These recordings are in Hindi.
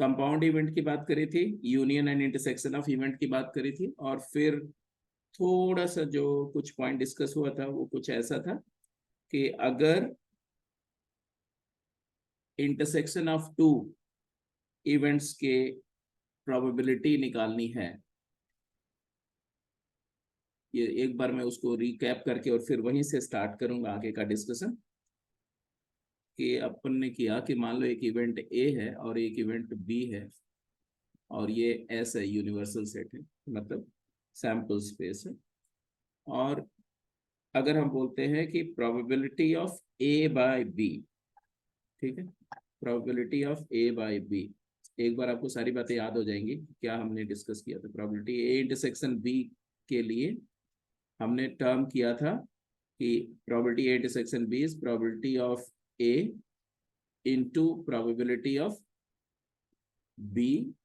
कंपाउंड इवेंट की बात करी थी, union and intersection of event की बात करी थी, और फिर थोड़ा सा जो कुछ पॉइंट डिस्कस हुआ था वो कुछ ऐसा था कि अगर इंटरसेक्शन ऑफ टू इवेंट्स के प्रोबेबिलिटी निकालनी है, ये एक बार मैं उसको रिकैप करके और फिर वहीं से स्टार्ट करूंगा आगे का डिस्कशन। कि अपन ने किया कि मान लो एक इवेंट ए है और एक इवेंट बी है, और ये एस है, यूनिवर्सल सेट है, मतलब सैंपल स्पेस है। और अगर हम बोलते हैं कि probability of A by B, ठीक है, probability of A by B, एक बार आपको सारी बातें याद हो जाएंगी क्या हमने डिस्कस किया था। प्रोबेबिलिटी ए इंटरसेक्शन बी के लिए हमने टर्म किया था कि probability A intersection B is probability of A into probability of B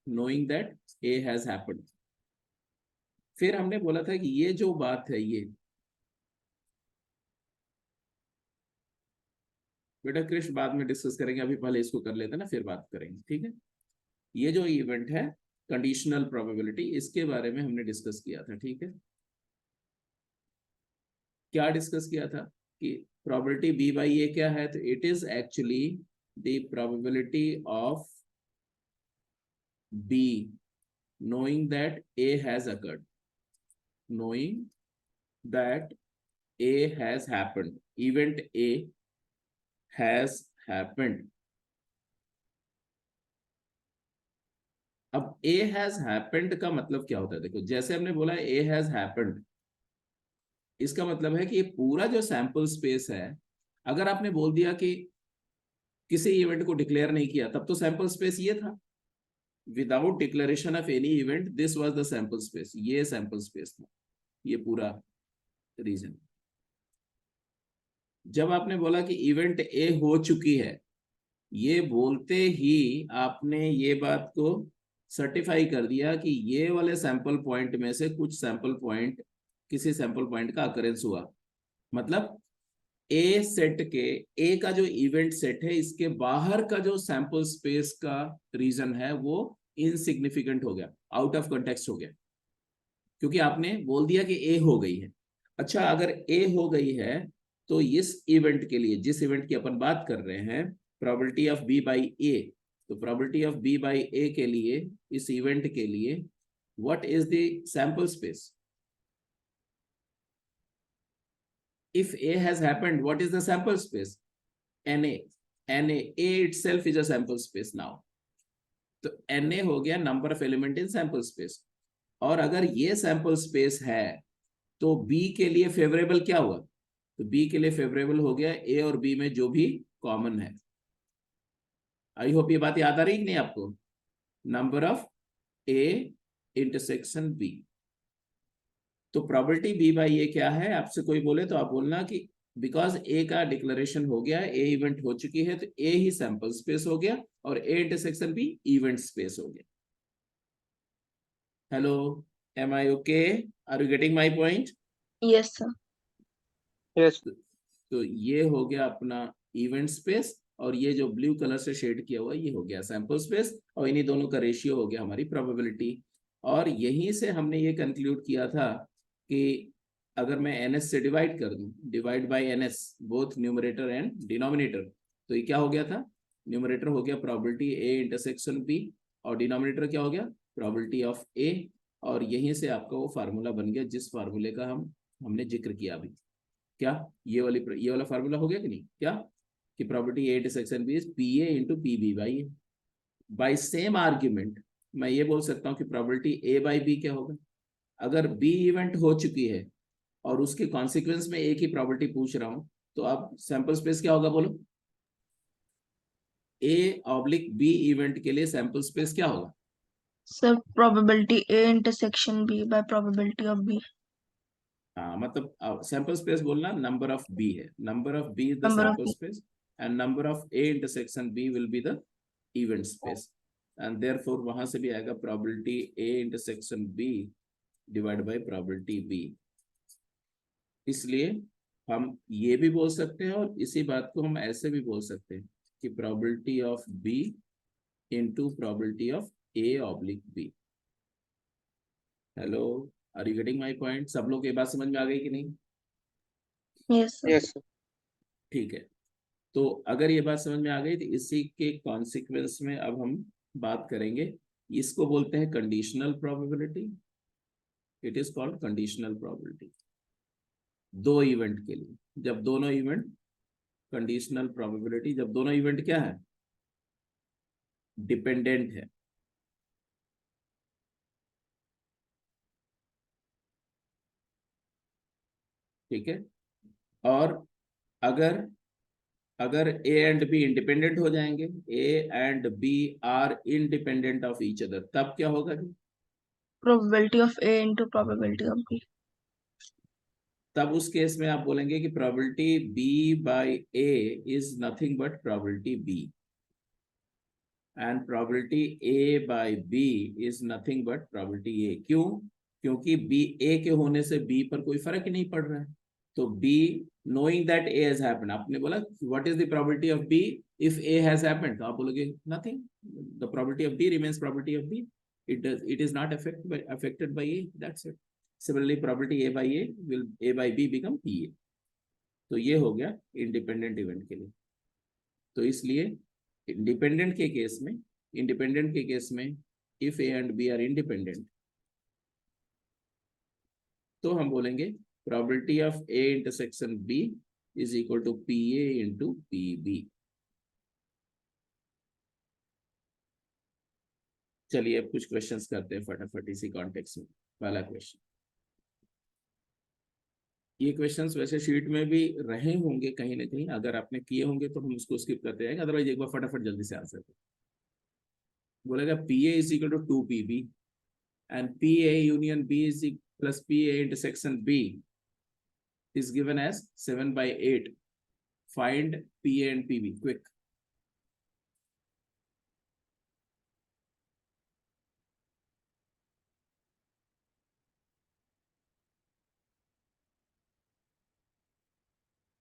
knowing that A has happened। फिर हमने बोला था कि ये जो बात है, ये बेटा कृष्ण बाद में डिस्कस करेंगे, अभी पहले इसको कर लेते हैं ना, फिर बात करेंगे, ठीक है। ये जो इवेंट है कंडीशनल प्रोबेबिलिटी, इसके बारे में हमने डिस्कस किया था, ठीक है। क्या डिस्कस किया था कि प्रोबेबिलिटी बी बाई ए क्या है, तो it is actually the probability of B knowing that A has occurred, knowing that A has happened, event A has happened। अब A has happened का मतलब क्या होता है, देखो जैसे हमने बोला A has happened, इसका मतलब है कि ये पूरा जो सैंपल स्पेस है, अगर आपने बोल दिया कि किसी इवेंट को डिक्लेयर नहीं किया, तब तो सैंपल स्पेस ये था। Without declaration of any event this was the sample space, ये सैंपल स्पेस था, ये पूरा रीजन। जब आपने बोला कि इवेंट ए हो चुकी है, ये बोलते ही आपने ये बात को सर्टिफाई कर दिया कि ये वाले सैंपल पॉइंट में से कुछ सैंपल पॉइंट, किसी सैंपल पॉइंट का अकरेंस हुआ। मतलब ए सेट के, ए का जो इवेंट सेट है, इसके बाहर का जो सैंपल स्पेस का रीजन है वो इनसिग्निफिकेंट हो गया, आउट ऑफ कॉन्टेक्स्ट हो गया, क्योंकि आपने बोल दिया कि ए हो गई है। अच्छा, अगर ए हो गई है तो इस इवेंट के लिए, जिस इवेंट की अपन बात कर रहे हैं, प्रोबेबिलिटी ऑफ बी बाई ए, तो प्रोबेबिलिटी ऑफ बी बाई ए के लिए, इस इवेंट के लिए what is the sample space? if A has happened, what is the sample space? Na, Na, A itself is a sample space now। तो Na हो गया number of element in sample space, और अगर ये सैंपल स्पेस है तो B के लिए फेवरेबल क्या हुआ? तो B के लिए फेवरेबल हो गया A और B में जो भी कॉमन है। आई होप ये बात याद आ रही कि नहीं आपको? Number of A intersection B। तो प्रोबेबिलिटी बी बाई ए क्या है, आपसे कोई बोले तो आप बोलना कि बिकॉज ए का डिक्लेरेशन हो गया, ए इवेंट हो चुकी है, तो ए ही सैंपल स्पेस हो गया और ए इंटरसेक्शन भी इवेंट स्पेस हो गया। Hello, am I okay? Are you getting my point? Yes sir. Yes. तो ये हो गया अपना इवेंट स्पेस, और ये जो ब्लू कलर से शेड किया हुआ ये हो गया सैंपल स्पेस, और इन्हीं दोनों का रेशियो हो गया हमारी प्रोबेबिलिटी। और यहीं से हमने ये कंक्लूड किया था कि अगर मैं एनएस से डिवाइड कर दूं, divide by NS both numerator and denominator, तो ये क्या हो गया था? न्यूमरेटर हो गया प्रोबेबिलिटी ए इंटरसेक्शन बी, और डिनोमिनेटर क्या हो गया? प्रोबेबिलिटी ऑफ ए। और यहीं से आपका वो फार्मूला बन गया जिस फार्मूले का हमने जिक्र किया अभी। क्या ये वाला फार्मूला हो गया कि नहीं? क्या कि probability A intersection B is P A into P B by. By same argument मैं ये बोल सकता हूँ कि प्रोबेबिलिटी ए बाई बी क्या होगा? अगर बी इवेंट हो चुकी है और उसके कॉन्सिक्वेंस में एक ही प्रॉपर्टी पूछ रहा हूं, तो अब सैंपल स्पेस क्या होगा बोलो? ए ऑब्लिक बी इवेंट के लिए सैंपल स्पेस क्या होगा? Sir probability A intersection B by probability of B. हाँ, मतलब सैंपल स्पेस बोलना नंबर ऑफ बी है, number of B is the number of sample space, and number of A intersection B will be the event space, and therefore वहां से भी आएगा probability A intersection B divide by probability B. इसलिए हम ये भी बोल सकते हैं और इसी बात को हम ऐसे भी बोल सकते हैं कि probability of B into probability of A/B. Hello, are you getting my point? सब लोग ये बात समझ में आ गई कि नहीं? Yes, sir. Yes, sir. ठीक है, तो अगर ये बात समझ में आ गई तो इसी के कॉन्सिक्वेंस में अब हम बात करेंगे, इसको बोलते हैं conditional probability. It is called conditional probability. दो इवेंट के लिए, जब दोनों इवेंट, कंडीशनल प्रोबेबिलिटी जब दोनों इवेंट क्या है, डिपेंडेंट है. ठीक है, और अगर अगर ए एंड बी इंडिपेंडेंट हो जाएंगे, A and B are independent of each other, तब क्या होगा जी? Probability of A into probability of B. तब उस केस में आप बोलेंगे कि probability B by A is nothing but probability B, and probability A by B is nothing but probability A. क्यों? क्योंकि बी, ए के होने से बी पर कोई फर्क ही नहीं पड़ रहा है. तो B, knowing that A has happened, आपने बोला what is the probability of B if A has happened, तो आप बोलोगे nothing, the probability of B remains probability of B. It is not affected by A, that's it. Similarly probability A by A will, A by B become PA. तो ये हो गया इंडिपेंडेंट इवेंट के लिए. तो इसलिए इंडिपेंडेंट के केस में if A and B are independent, तो हम बोलेंगे probability of A intersection B is equal to PA into PB. चलिए अब कुछ क्वेश्चंस करते हैं फटाफट इसी कॉन्टेक्स्ट में. पहला क्वेश्चन, ये क्वेश्चंस वैसे शीट में भी रहे होंगे कहीं ना कहीं, अगर आपने किए होंगे तो हम उसको स्किप करते जाएंगे, अदरवाइज एक बार फटाफट जल्दी से आंसर करें. बोलेगा PA is equal to 2PB and PA union B is plus PA intersection B is given as 7/8. Find PA and PB, quick.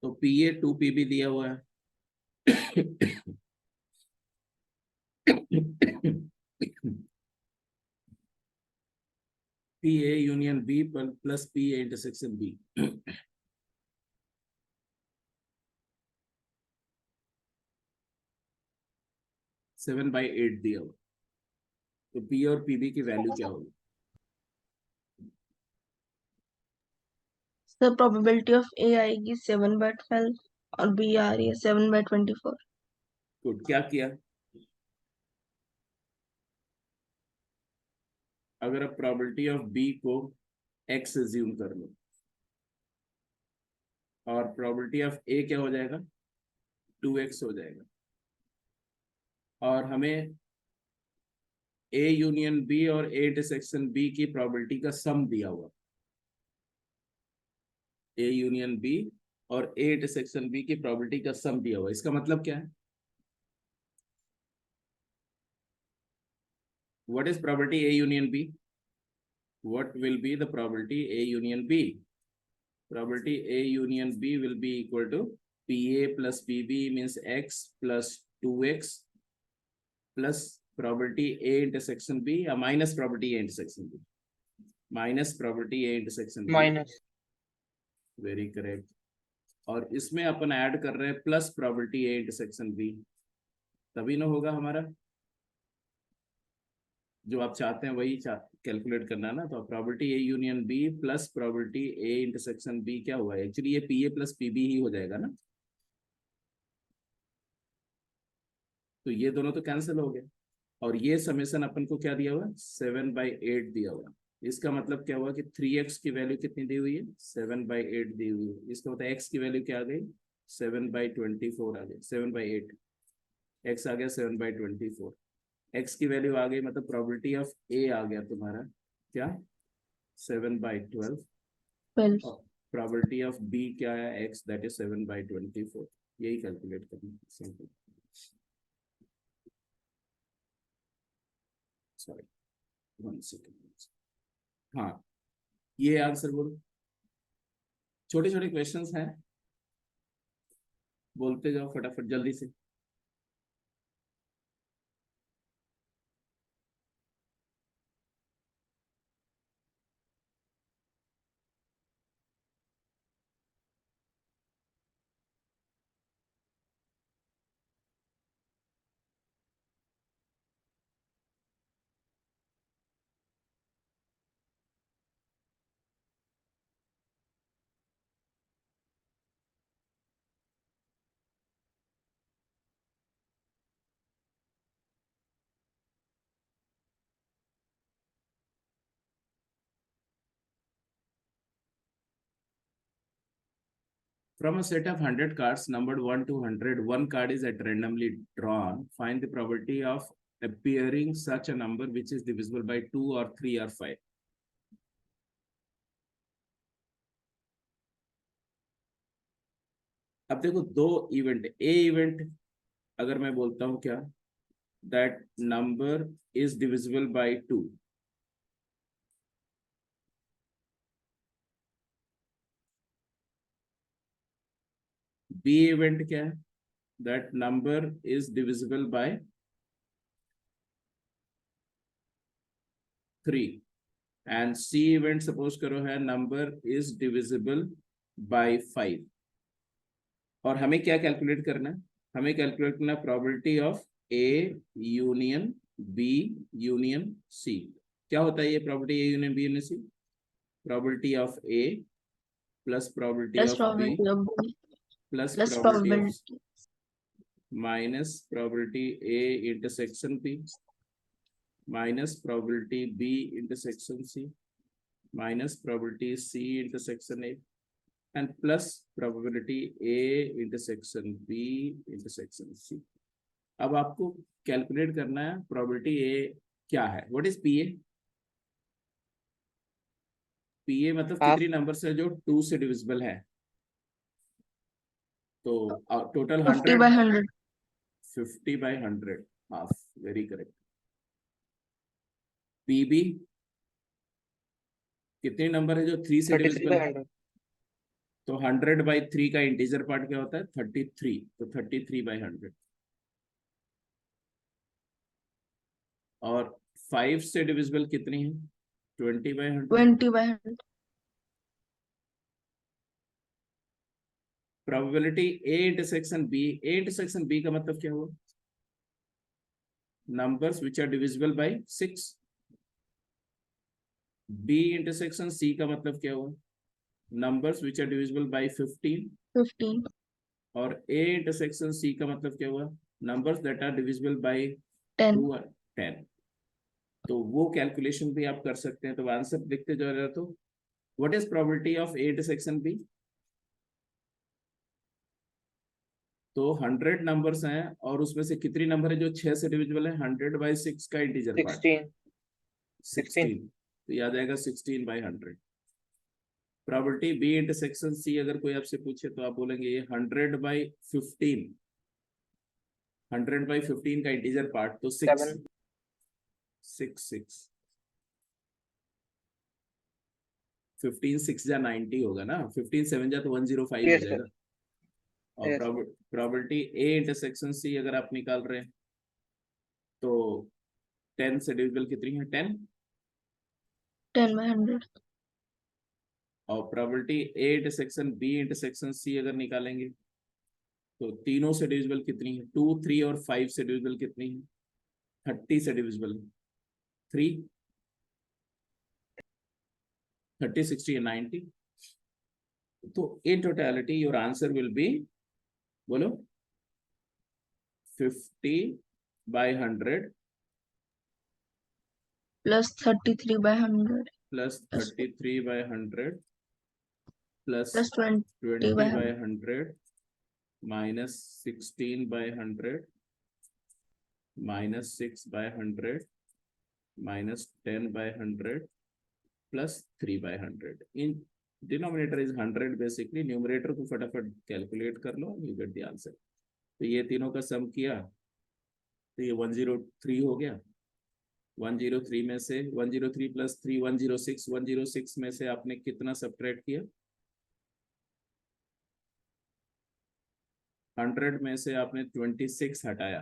तो PA 2PB दिया हुआ है. PA union B plus PA intersection B. 7/8 दिया हुआ. तो P और PB की वैल्यू क्या होगी? The probability of A आएगी 7/12 और B आ रही है 7/24. गुड. क्या किया? अगर अब प्रोबेबिलिटी ऑफ B को X एज्यूम कर लो और प्रोबेबिलिटी ऑफ A क्या हो जाएगा? 2X हो जाएगा. और हमें A यूनियन B और A इंटरसेक्शन B की प्रोबेबिलिटी का सम दिया हुआ. A यूनियन B और A इंटरसेक्शन B की प्रोबेबिलिटी का सम दिया हुआ. इसका मतलब क्या है? What is probability A union B? What will be the probability A union B? Probability A union B will be equal to PA plus PB means X plus 2X plus probability A intersection B or minus probability A intersection B. Minus probability A intersection B. Minus. Very correct. और इसमें अपन ऐड कर रहे हैं plus probability A intersection B, तभी ना होगा हमारा जो आप चाहते हैं वही कैलकुलेट करना ना. तो probability A union B plus probability A intersection B क्या हुआ है? एक्चुअली ये PA प्लस PB ही हो जाएगा ना. तो ये दोनों तो कैंसिल हो गए और ये समेशन अपन को क्या दिया हुआ? 7/8 दिया हुआ. इसका मतलब क्या हुआ कि 3x की वैल्यू कितनी दी हुई है? 7/8 दी हुई है. इसका मतलब x की वैल्यू क्या आ गई? 7/24 आ गई. 7/8 x आ गया 7/24. x की वैल्यू आ गई, मतलब प्रोबेबिलिटी ऑफ A आ गया तुम्हारा क्या? 7/12. 12. प्रोबेबिलिटी ऑफ B क्या है? x, that is 7/24. यही कैलकुलेट करना. सिंपल. Sorry, 1 second. हाँ, ये आंसर बोलो. छोटे छोटे क्वेश्चंस हैं, बोलते जाओ फटाफट जल्दी से. From a set of 100 cards numbered 1 to 100, one card is at randomly drawn. Find the probability of appearing such a number which is divisible by 2 or 3 or 5. अब देखो दो इवेंट, ए इवेंट अगर मैं बोलता हूं क्या, that number is divisible by 2, B event क्या है, that number is divisible by 3, and C event suppose करो है नंबर इज डिविजिबल बाय 5। और हमें क्या कैलकुलेट करना है, हमें कैलकुलेट करना probability of A union B union C. क्या होता है ये probability A union B union C? Probability of A plus probability plus of B probability of B plus plus probability of probability minus probability A intersection B minus probability B intersection C minus probability C intersection A and plus probability A intersection B intersection C। अब आपको कैलकुलेट करना है probability A क्या है, what is PA? PA मतलब Half. कितनी नंबर से जो 2 से डिविजिबल है, तो total 50 by 100 50 by 100 half, very correct. PB कितने नंबर है जो 3 से 33 डिविजिबल by है, 100. तो 100 by 3 का इंटीजर पार्ट क्या होता है 33, तो 33 by 100। और 5 से डिविजिबल कितनी है 20 by 100। 20 by 100 probability A intersection B, A intersection B का मतलब क्या हुआ, numbers which are divisible by 6। B intersection C का मतलब क्या हुआ, numbers which are divisible by 15। 15 और ए इंटरसेक्शन सी का मतलब क्या हुआ, numbers that are divisible by 10 2 और 10। तो वो कैलकुलेशन भी आप कर सकते हैं। तो आंसर लिखते जा रहे हो, तो what is probability of A intersection B? तो 100 नंबर्स हैं और उसमें से कितनी नंबर है जो 6 से डिविजिबल है, 100 by 6 का इंटीजर पार्ट 16, तो याद आएगा 16 by 100। Probability B intersection C अगर कोई आपसे पूछे तो आप बोलेंगे ये 100 by 15, 100 by 15 का इंटीजर पार्ट तो 6 7. 6 15 6 जा 90 होगा ना, 15 7 जा तो 105 हो Yes, sir. जाएगा। और Yes. Probability A intersection C अगर आप निकाल रहे हैं तो 10 से डिविजिबल कितनी है 10, 10 by 100 और probability A intersection B intersection C अगर निकालेंगे तो तीनों से डिविजिबल कितनी है, 2 3 और 5 से डिविजिबल कितनी है, 30 से डिविजिबल 3, 30 60 and 90। तो in totality your answer will be, बोलो 50 by 100 plus 33 by 100 plus 33 by 100 plus plus 20 20 by by 100 100 minus 16 by 100 minus 6 by 100 minus 10 by 100 plus 3 by 100। in denominator is 100 basically, numerator को फटाफट कैलकुलेट कर लो, you get the answer। तो ये तीनों का सम किया तो ये 103 हो गया। 103 में से 103 प्लस 3 106, 106 में से आपने कितना सब्ट्रैक्ट किया, 100 में से आपने 26 हटाया,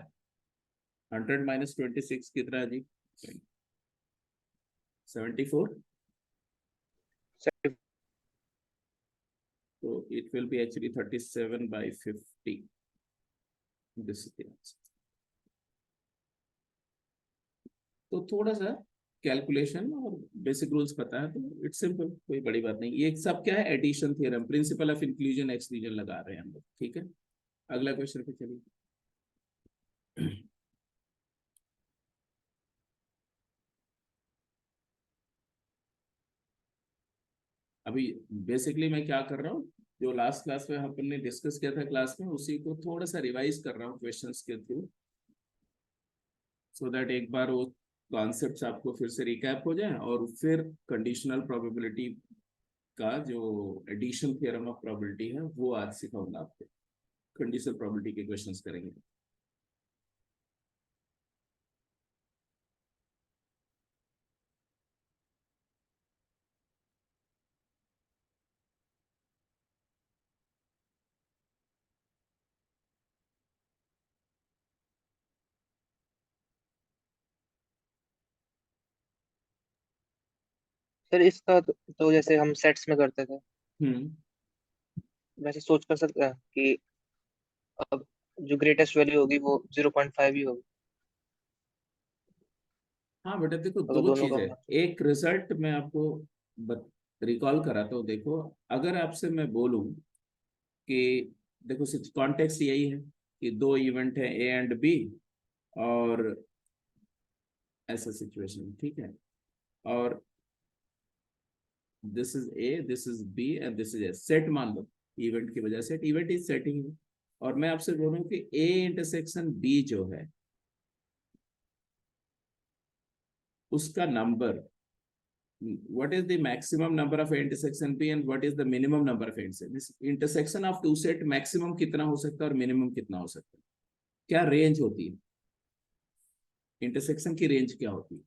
100 माइनस 26 कितना है जी 74। तो it will be actually 37 by 50, this is the answer. तो थोड़ा सा कैलकुलेशन और बेसिक रूल्स पता है तो इट्स सिंपल, कोई बड़ी बात नहीं। ये सब क्या है, addition theorem, principle of inclusion exclusion लगा रहे हैं हम लोग, ठीक है। अगला क्वेश्चन पे चलिए। अभी बेसिकली मैं क्या कर रहा हूँ, जो लास्ट क्लास में अपन ने डिस्कस किया था क्लास में, उसी को थोड़ा सा रिवाइज कर रहा हूँ क्वेश्चंस के थ्रू, सो दैट एक बार वो कॉन्सेप्ट्स आपको फिर से रिकैप हो जाए, और फिर कंडीशनल प्रोबेबिलिटी का जो एडिशन थ्योरम ऑफ प्रोबेबिलिटी है वो आज सिखाऊंगा आपको। कंडीशनल प्रोबेबिलिटी के क्वेश्चंस करेंगे। सर इसका तो जैसे हम सेट्स में करते थे, हम्म। वैसे सोच कर सकते हैं कि अब जो ग्रेटेस्ट वैल्यू होगी वो 0.5 ही होगी, हाँ बेटा देखो, अगर दो दोनों का चीज है। होना। एक रिजल्ट मैं आपको रिकॉल कराता हूँ। देखो, अगर आपसे मैं बोलूं कि देखो कॉन्टेक्स्ट यही है कि दो इवेंट है ए एंड बी, और ऐसा सिचुएशन, ठीक है, और this is A, this is B and this is A, set मान लो, इवेंट की वजह से इवेंट इज सेटिंग, और मैं आपसे बोलूं कि ए इंटरसेक्शन बी जो है उसका number, what is the maximum number of intersection P and what is the minimum number of intersection? This intersection of two set maximum कितना हो सकता है और minimum कितना हो सकता है? क्या रेंज होती है? इंटरसेक्शन की रेंज क्या होती है?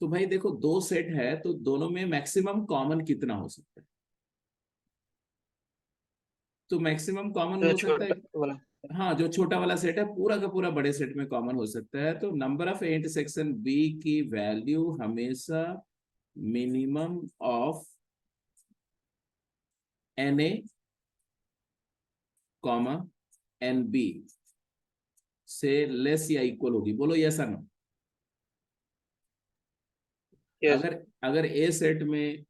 तो भाई देखो, दो सेट है तो दोनों में मैक्सिमम कॉमन कितना हो सकता है? तो मैक्सिमम कॉमन जो हो सकता है, छोटा वाला। हाँ, जो छोटा वाला सेट है पूरा का पूरा बड़े सेट में कॉमन हो सकता है। तो नंबर ऑफ इंटरसेक्शन बी की वैल्यू हमेशा minimum of N A comma N B से लेस या इक्वल होगी। बोलो यस और नो। यस। अगर अगर ए सेट में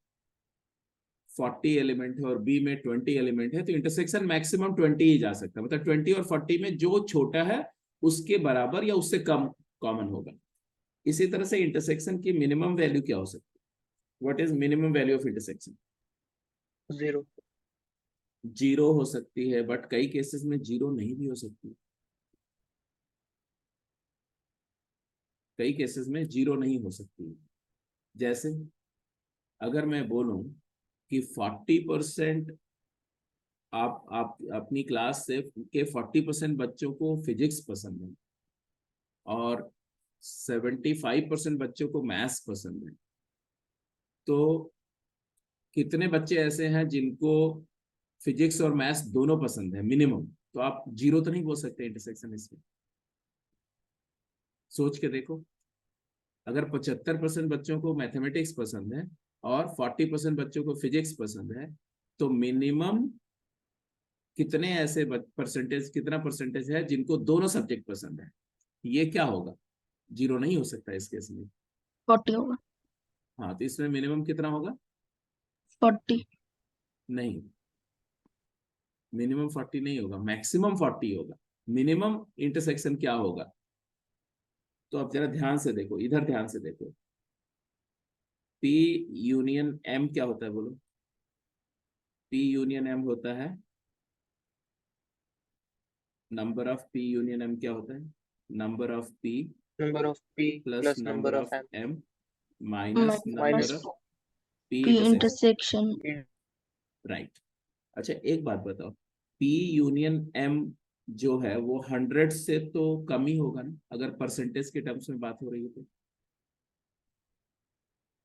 40 एलिमेंट है और बी में 20 एलिमेंट है, तो इंटरसेक्शन मैक्सिमम 20 ही जा सकता है। मतलब 20 और 40 में जो छोटा है उसके बराबर या उससे कम कॉमन होगा। इसी तरह से इंटरसेक्शन की मिनिमम वैल्यू क्या हो सकती है? What is minimum value of intersection? 0। Zero हो सकती है, बट कई केसेस में जीरो नहीं भी हो सकती। कई केसेस में जीरो नहीं हो सकती। जैसे अगर मैं बोलूं कि 40%, आप अपनी क्लास से के 40% बच्चों को फिजिक्स पसंद है और 75% बच्चों को मैथ्स पसंद है, तो कितने बच्चे ऐसे हैं जिनको फिजिक्स और मैथ्स दोनों पसंद है मिनिमम? तो आप जीरो तो नहीं बोल सकते इंटरसेक्शन इसमें। सोच के देखो, अगर 75% बच्चों को मैथमेटिक्स पसंद है और 40% बच्चों को फिजिक्स पसंद है, तो मिनिमम कितने ऐसे परसेंटेज, कितना परसेंटेज है जिनको दोनों सब्जेक्ट पसंद है? ये क्या होगा? जीरो नहीं हो सकता इस केस में। 40 होगा। हाँ, तो इसमें मिनिमम कितना होगा? 40। नहीं, मिनिमम 40 नहीं होगा, मैक्सिमम 40 होगा। मिनिमम इंटरसेक्शन क्या होगा? तो अब जरा ध्यान से देखो, इधर ध्यान से देखो। पी यूनियन एम क्या होता है? बोलो। पी यूनियन एम होता है, number of P union M क्या होता है? Number of P number of P plus plus number number of of M M minus minus number of P P intersection. Intersection. Right. अच्छा, एक बात बताओ, पी यूनियन एम जो है वो 100 से तो कम ही होगा ना, अगर परसेंटेज के टर्म्स में बात हो रही है तो?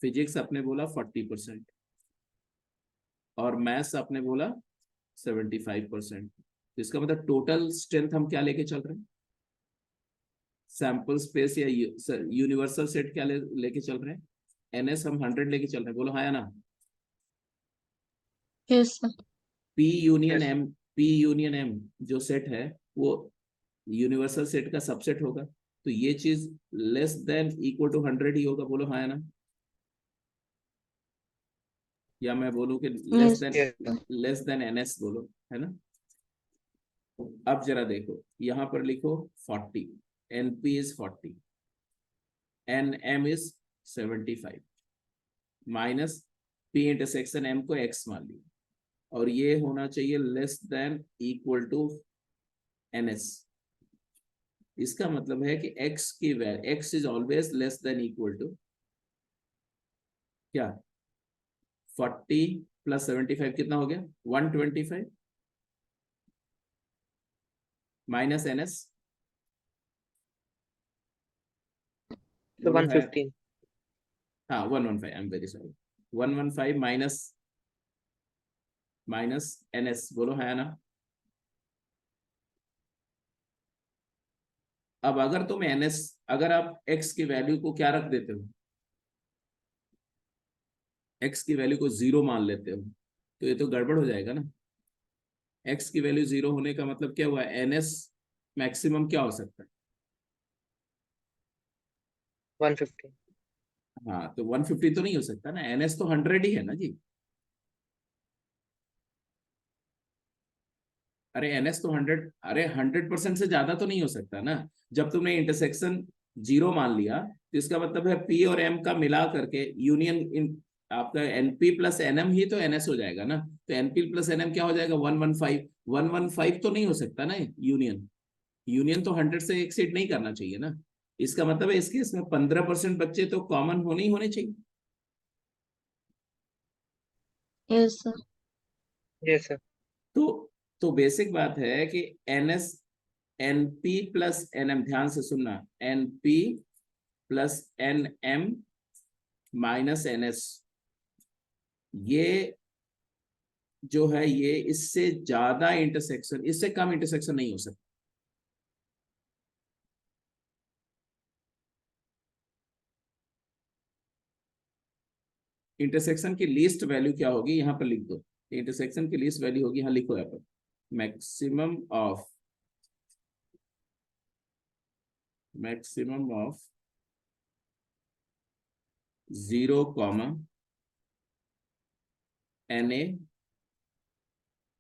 फिजिक्स आपने बोला 40% और मैथ्स आपने बोला 75%, तो इसका मतलब टोटल स्ट्रेंथ हम क्या लेके चल रहे हैं? सैंपल स्पेस या यूनिवर्सल सेट क्या लेके चल रहे हैं? एनएस हम 100 लेके चल रहे हैं। बोलो हाँ या ना? Yes sir. P union yes. M, P union M जो सेट है वो यूनिवर्सल सेट का सबसेट होगा, तो ये चीज लेस देन इक्वल टू 100 ही होगा। बोलो हाँ या ना? या मैं बोलूं कि यस। लेस देन एनएस, बोलो है ना? अब जरा देखो, यहां पर लिखो 40, NP is 40, N M is 75, minus P intersection M को एक्स मान लिया, और ये होना चाहिए less than equal to ns। इसका मतलब है कि x की वैल्यू, x is always less than equal to क्या, 40 प्लस 75 कितना हो गया, 125 माइनस ns, तो बोलो है। 115। हाँ 115, I am very sorry, 115 minus ns, बोलो है ना। अब अगर तुम ns, अगर आप x की वैल्यू को क्या रख देते हो, x की वैल्यू को 0 मान लेते हो, तो ये तो गड़बड़ हो जाएगा ना। x की वैल्यू 0 होने का मतलब क्या हुआ, ns मैक्सिमम क्या हो सकता है, 115। हाँ तो 150 तो नहीं हो सकता ना, ns तो 100 ही है ना जी। अरे ns तो 100, अरे 100% से ज्यादा तो नहीं हो सकता ना। जब तुमने इंटरसेक्शन 0 मान लिया तो इसका मतलब है p और m का मिला करके यूनियन इन आपका np प्लस nm ही तो ns हो जाएगा ना। तो np प्लस nm क्या हो जाएगा, 115। 115 तो नहीं हो सकता ना यूनियन, यूनियन तो 100 से एक्सीड नहीं करना चाहिए ना। इसका मतलब है इस केस में 15% बच्चे तो कॉमन होने ही होने चाहिए। Yes sir. Yes sir. तो बेसिक बात है कि ns, np प्लस nm, ध्यान से सुनना, np plus nm minus ns, ये जो है ये इससे ज्यादा इंटरसेक्शन, इससे कम इंटरसेक्शन नहीं हो सकता। इंटरसेक्शन की लीस्ट वैल्यू क्या होगी, यहाँ पर लिख दो। इंटरसेक्शन की लीस्ट वैल्यू होगी, यहाँ लिखो, यहाँ पर maximum of, maximum of 0 comma na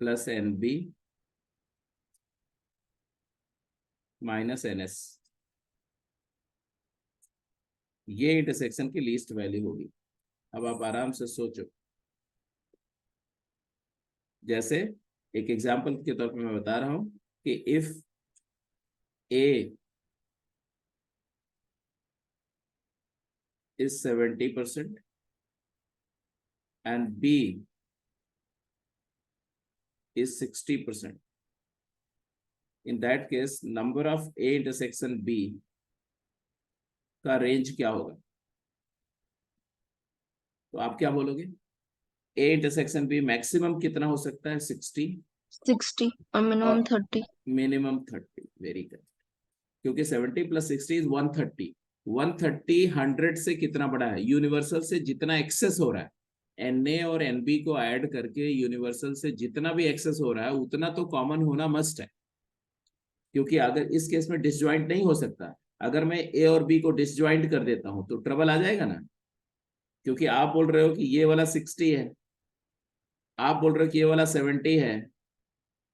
plus nb minus ns, ये इंटरसेक्शन की लीस्ट वैल्यू होगी। अब आप आराम से सोचो, जैसे एक एग्जांपल के तौर पे मैं बता रहा हूं कि if a is 70% and b is 60%, in that case number of a intersection b का रेंज क्या होगा। तो आप क्या बोलोगे, a इंटरसेक्शन b मैक्सिमम कितना हो सकता है, 60 60 और मिनिमम और 30। Minimum 30, very good. क्योंकि 70 प्लस 60 इज 130, 130 100 से कितना बड़ा है, यूनिवर्सल से जितना एक्सेस हो रहा है, Na और Nb को ऐड करके यूनिवर्सल से जितना भी एक्सेस हो रहा है उतना तो कॉमन होना मस्ट है। क्योंकि अगर इस केस में डिसजॉइंट नहीं हो सकता, अगर मैं ए और बी को डिसजॉइंट कर देता हूं तो ट्रबल आ जाएगा ना। क्योंकि आप बोल रहे हो कि ये वाला 60 है, आप बोल रहे हो कि ये वाला 70 है,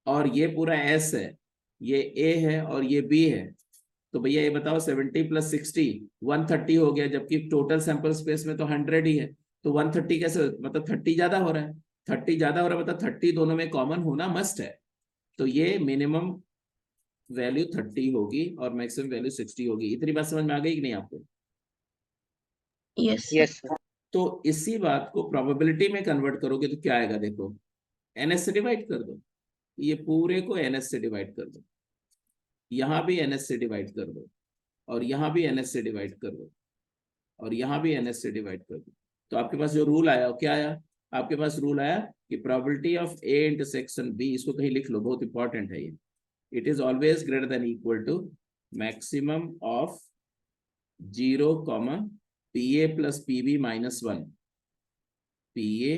और ये पूरा एस है, ये ए है और ये बी है। तो भैया ये बताओ 70 प्लस 60 130 हो गया, जबकि टोटल सैंपल स्पेस में तो 100 ही है। तो 130 कैसे, मतलब 30 ज्यादा हो रहा है, 30 ज्यादा हो रहा है, मतलब 30 दोनों में कॉमन होना मस्ट है। तो ये मिनिमम वैल्यू 30 होगी और मैक्सिमम वैल्यू 60 होगी। इतनी बात समझ में आ गई कि नहीं आपको। Yes sir. Yes sir. तो इसी बात को प्रोबेबिलिटी में कन्वर्ट करोगे तो क्या आएगा, देखो एनएस से डिवाइड कर दो, ये पूरे को एनएस से डिवाइड कर दो, यहां भी एनएस से डिवाइड कर दो, और यहां भी एनएस से डिवाइड कर दो, और यहां भी एनएस से डिवाइड कर दो। तो आपके पास जो रूल आया वो क्या आया, आपके पास रूल आया कि probability of A intersection B, इसको कहीं लिख लो, बहुत इंपॉर्टेंट है ये, it is always greater than equal to maximum of 0 comma P A plus P B minus 1, P A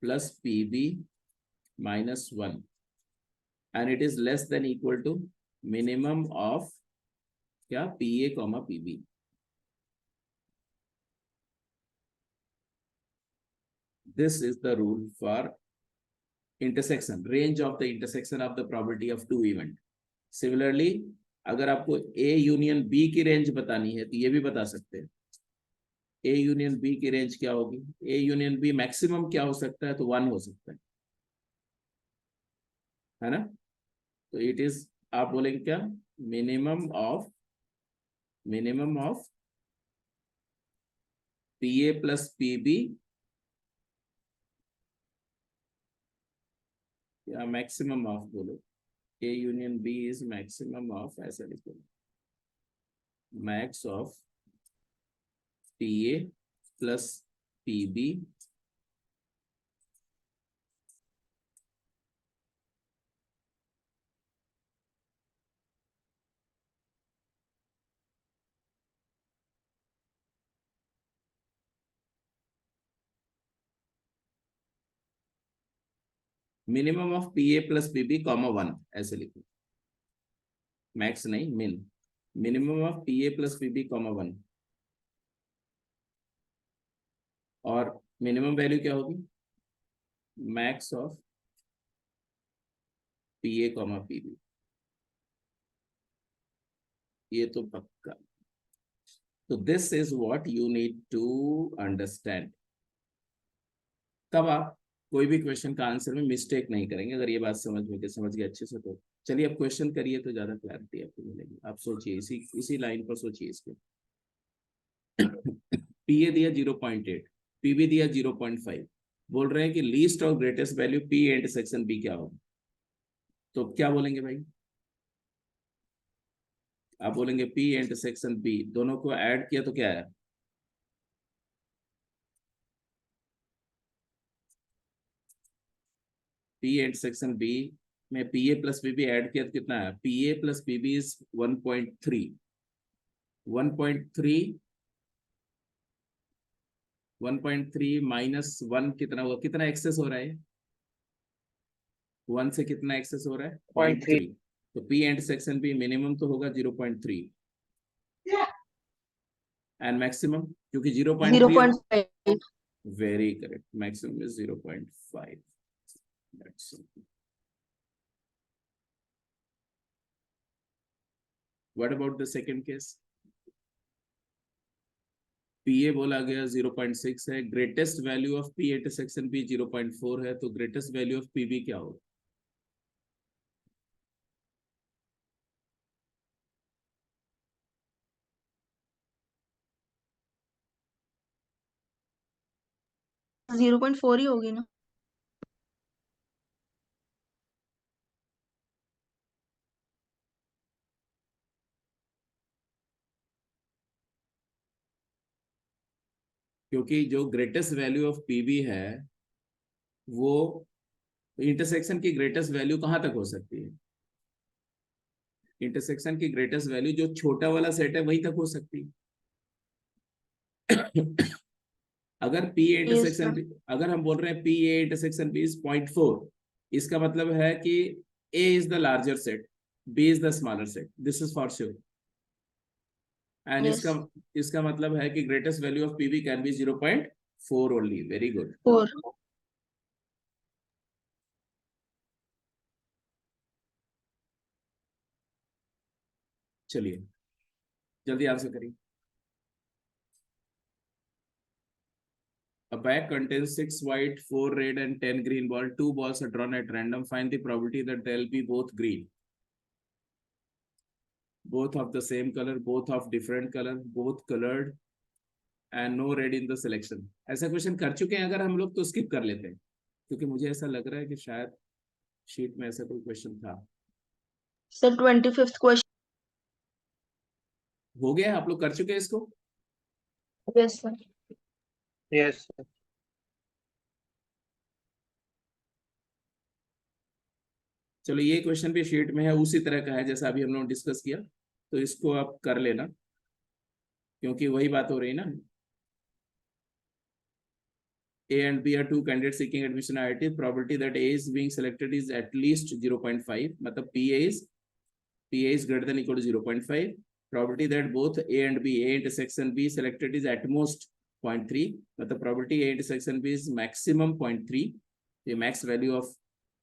plus P B minus 1, and it is less than equal to minimum of क्या, P A comma P B. This is the rule for intersection, range of the intersection of the probability of two event. Similarly, अगर आपको A यूनियन B की रेंज बतानी है तो ये भी बता सकते हैं। A यूनियन B की रेंज क्या होगी, A यूनियन B मैक्सिमम क्या हो सकता है, तो 1 हो सकता है। है ना? तो इट इज, आप बोलेंगे क्या, minimum of PA plus PB या मैक्सिमम ऑफ, बोलो A union B is maximum of, ऐसा लिखो, max of PA plus PB minimum of PA plus PB comma 1, ऐसे लिखो, मैक्स नहीं, minimum of PA plus PB comma 1, और मिनिमम वैल्यू क्या होगी, max of PA comma PB, ये तो पक्का। तो this is what you need to understand. तब आप कोई भी क्वेश्चन का आंसर में मिस्टेक नहीं करेंगे, अगर ये बात समझ गए अच्छे से तो। चलिए अब क्वेश्चन करिए तो ज्यादा क्लैरिटी आपको मिलेगी। आप सोचिए, इसी लाइन पर सोचिए इसको। पीए दिया 0.8, पीबी दिया 0.5, बोल रहे हैं कि लीस्ट और greatest value P and section B क्या होगा। तो क्या बोलेंगे भाई, आप बोलेंगे पी एंड सेक्शन बी दोनों को ऐड किया तो क्या है, पी एंड सेक्शन बी में P A plus PB add किया तो कितना है, P A plus PB is 1.3, 1.3 minus 1 कितना हुआ, कितना एक्सेस हो रहा है, 1 से कितना एक्सेस हो रहा है, 0.3 0.3। तो P and section B minimum तो होगा 0.3 एंड मैक्सिमम, क्योंकि 0.3, 0.5. Very correct, maximum is 0.5। What about the second case, P A बोला गया 0.6 है, greatest value of P intersection B 0.4 है, तो ग्रेटेस्ट वैल्यू ऑफ पीबी क्या होगा, जीरो पॉइंट फोर ही होगी ना। क्योंकि जो ग्रेटेस्ट वैल्यू ऑफ पीबी है वो इंटरसेक्शन की ग्रेटेस्ट वैल्यू कहां तक हो सकती है, इंटरसेक्शन की ग्रेटेस्ट वैल्यू जो छोटा वाला सेट है वहीं तक हो सकती है। अगर P A Yes, intersection sir. B, अगर हम बोल रहे हैं P A intersection B is 0.4, इसका मतलब है कि A is the larger set, B is the smaller set, this is for sure. And इसका Yes. इसका मतलब है कि greatest value of P B can be 0.4 only, very good. Four. चलिए जल्दी आंसर करिए। A bag contains 6 white, 4 red, and 10 green balls. 2 balls are drawn at random. Find the probability that they'll be both green, both of the same color, both of different color, both colored, and no red in the selection. ऐसा क्वेश्चन कर चुके हैं अगर हम लोग तो स्किप कर लेते हैं, क्योंकि मुझे ऐसा लग रहा है कि शायद शीट में ऐसा कोई क्वेश्चन था। Sir, 25th question. हो गया, आप लोग कर चुके हैं इसको। Yes, sir. यस चलो ये क्वेश्चन भी शीट में है, उसी तरह का है जैसा अभी हम लोग डिस्कस किया, तो इसको आप कर लेना, क्योंकि वही बात हो रही है ना। A and B are two candidates seeking admission at IIT. Probability that A is being selected is at least 0.5. मतलब PA is greater than equal to 0.5. Probability that both A and B, A intersection B selected is at most 0.3. मतलब probability A intersection B is maximum 0.3. ये max value of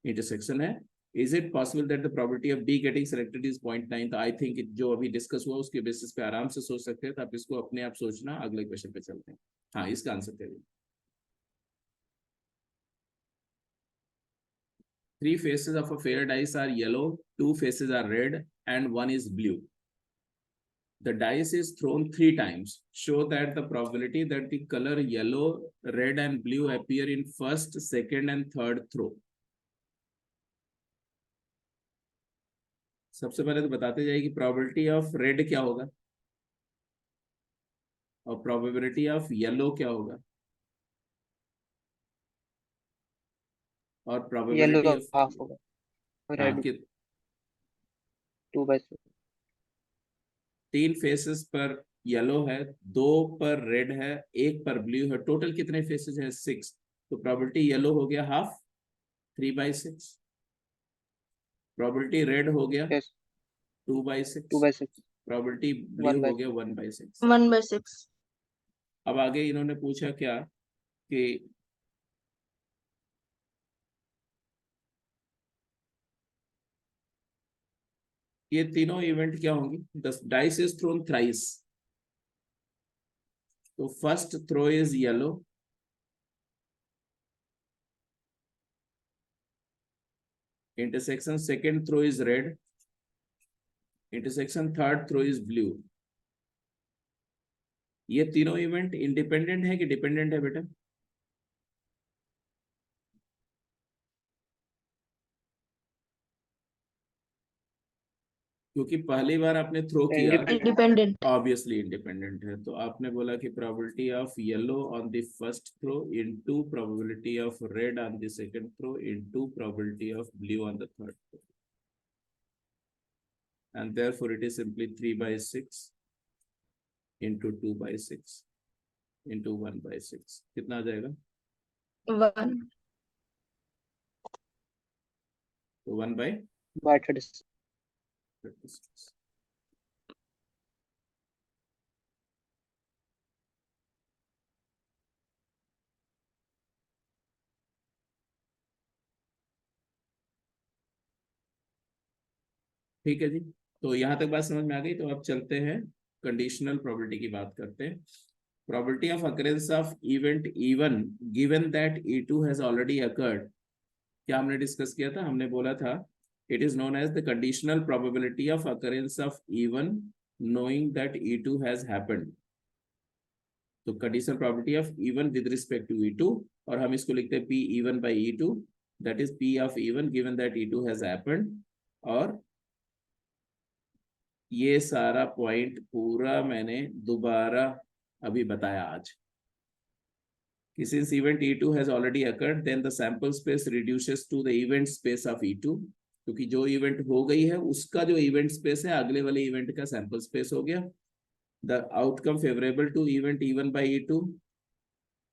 intersection है. Is it possible that the probability of B getting selected is 0.9? तो I think जो अभी डिस्कस हुआ उसके बेसिस पे आराम से सोच सकते हैं, तो आप इसको अपने आप सोचना, अगले क्वेश्चन पे चलते हैं। हाँ, इसका आंसर करिए। 3 faces of a fair dice are yellow, 2 faces are red, and 1 is blue. The dice is thrown 3 times. Show that the probability that the color yellow, red, and blue appear in first, second, and third throw. सबसे पहले तो बताते जाइए कि प्रोबेबिलिटी ऑफ रेड क्या होगा और प्रोबेबिलिटी ऑफ येलो क्या होगा और येलो प्रोबेबिलिटी का ऑफ हाफ होगा, हाँ रेड कि 2/6। 3 फेसेस पर येलो है, 2 पर रेड है, 1 पर ब्लू है, टोटल कितने फेसेस है 6, तो प्रोबेबिलिटी येलो हो गया हाफ 3/6, प्रोबेबिलिटी रेड हो गया यस 2/6, 2/6 प्रोबेबिलिटी ब्लू हो 1/6। गया 1/6। 1/6। अब आगे इन्होंने पूछा क्या कि ये तीनों इवेंट क्या होंगी, the dice is thrown thrice, तो first throw is yellow, intersection second throw is red, intersection third throw is blue। ये तीनों इवेंट इंडिपेंडेंट है कि डिपेंडेंट है बेटा? क्योंकि पहली बार आपने थ्रो किया, इंडिपेंडेंट। ऑब्वियसली इंडिपेंडेंट है, तो आपने बोला कि probability of yellow on the first throw into probability of red on the second throw into probability of blue on the third throw, and therefore it is simply 3/6 into 2/6 into 1/6। कितना आ जाएगा? 1 तो 1/36। बाय 36। ठीक है जी, तो यहाँ तक बात समझ में आ गई। तो अब चलते हैं कंडीशनल प्रोबेबिलिटी की बात करते हैं। Probability of occurrence of event even given that E2 has already occurred, क्या हमने डिस्कस किया था? हमने बोला था it is known as the conditional probability of occurrence of even knowing that E2 has happened. तो conditional probability of even with respect to E2, और हम इसको लिखते हैं P even by E2, that is P of even given that E2 has happened. और ये सारा पॉइंट पूरा मैंने दोबारा अभी बताया आज कि since event E2 has already occurred, then the sample space reduces to the event space of E2, क्योंकि जो इवेंट हो गई है उसका जो इवेंट स्पेस है अगले वाले इवेंट का सैंपल स्पेस हो गया। The outcome favorable to event E1 by E2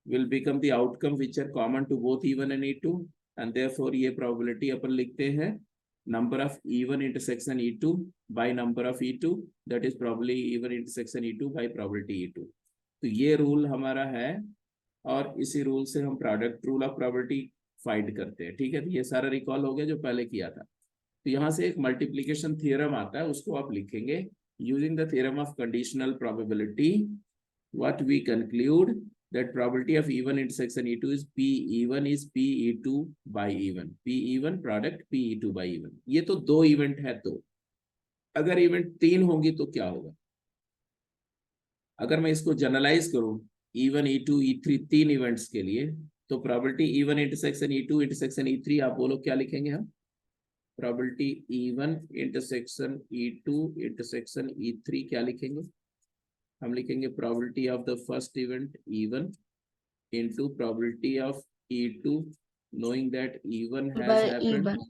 will become the outcome which are common to both E1 and E2, and therefore ये probability अपन लिखते हैं number of E1 intersection E2 by number of E2, that is probably E1 intersection E2 by probability E2। तो ये रूल हमारा है और इसी रूल से हम product rule of probability find करते हैं। ठीक है, तो ये सारा रिकॉल हो गया जो पहले किया था। तो यहाँ से एक मल्टीप्लिकेशन थ्योरम आता है, उसको आप लिखेंगे using the theorem of conditional probability. What we conclude that probability of E1 intersection E2 is P1 is PE2 by E1, P1 product PE2 by E1। ये तो दो इवेंट है, तो अगर इवेंट 3 होंगी तो क्या होगा? अगर मैं इसको जनरलाइज करूं E1 E2 E3 3 इवेंट्स के लिए, तो probability E1 intersection E2 intersection E3 आप बोलो क्या लिखेंगे हम? Probability E1 intersection E2 intersection E3 क्या लिखेंगे? हम लिखेंगे probability of the first event E1 into probability of E2 knowing that E1 has by happened E1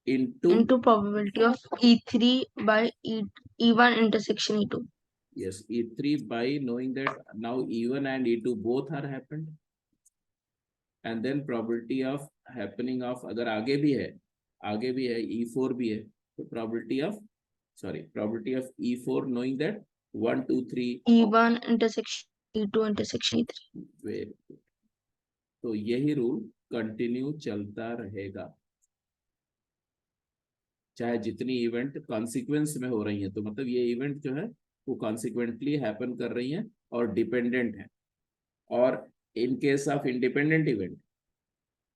into into probability of E3 by E1 intersection E2। yes E3 by knowing that now E1 and E2 both are happened, and then probability of happening of अगर आगे भी है E4 भी है, तो probability of E4 knowing that 1 2 3 E1 intersection E2 intersection E3। very good। तो यही रूल कंटिन्यू चलता रहेगा चाहे जितनी इवेंट कॉन्सिक्वेंस में हो रही है। तो मतलब ये इवेंट जो है वो कॉन्सिक्वेंटली हैपन कर रही हैं और डिपेंडेंट है। और in case of independent event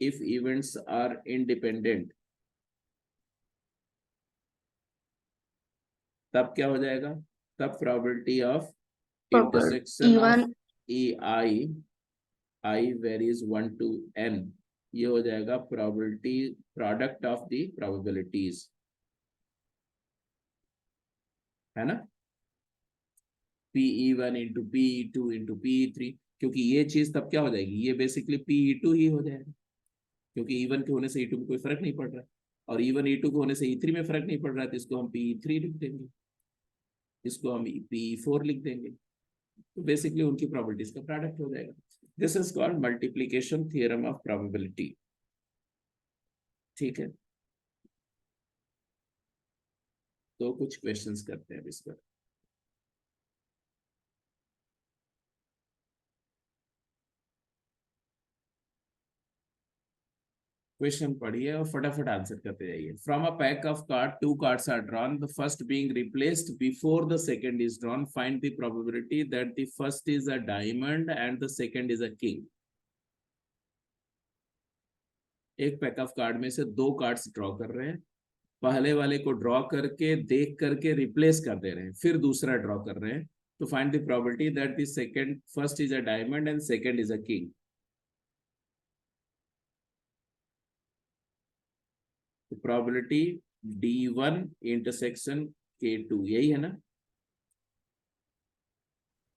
if events are independent, तब क्या हो जाएगा, तब probability of intersection of even I varies 1 to n, ये हो जाएगा probability product of the probabilities, है ना, PE1 into PE2 into PE3, क्योंकि ये चीज तब क्या हो जाएगी, ये बेसिकली PE2 ही हो जाएगा, क्योंकि E1 के होने से E2 में कोई फर्क नहीं पड़ रहा है, और E1 E2 के होने से E3 में फर्क नहीं पड़ रहा है, तो इसको हम PE3 लिख देंगे, इसको हम PE4 लिख देंगे, तो बेसिकली उनकी प्रॉपर्टीज का प्रोडक्ट हो जाएगा। This is called multiplication theorem of probability. ठीक है, तो कुछ क्वेश्चंस करते हैं इस पर। क्वेश्चन पढ़िए और फटाफट आंसर करते जाइए। From a pack of card, 2 cards are drawn, the first being replaced before the second is drawn. Find the probability that the first is a diamond and the second is a king. एक पैक ऑफ कार्ड में से 2 कार्ड्स ड्रॉ कर रहे हैं, पहले वाले को ड्रॉ करके देख करके रिप्लेस कर दे रहे हैं, फिर दूसरा ड्रॉ कर रहे हैं, तो find the probability that the second first is a diamond and second is a king. Probability D1 intersection K2, यही है ना,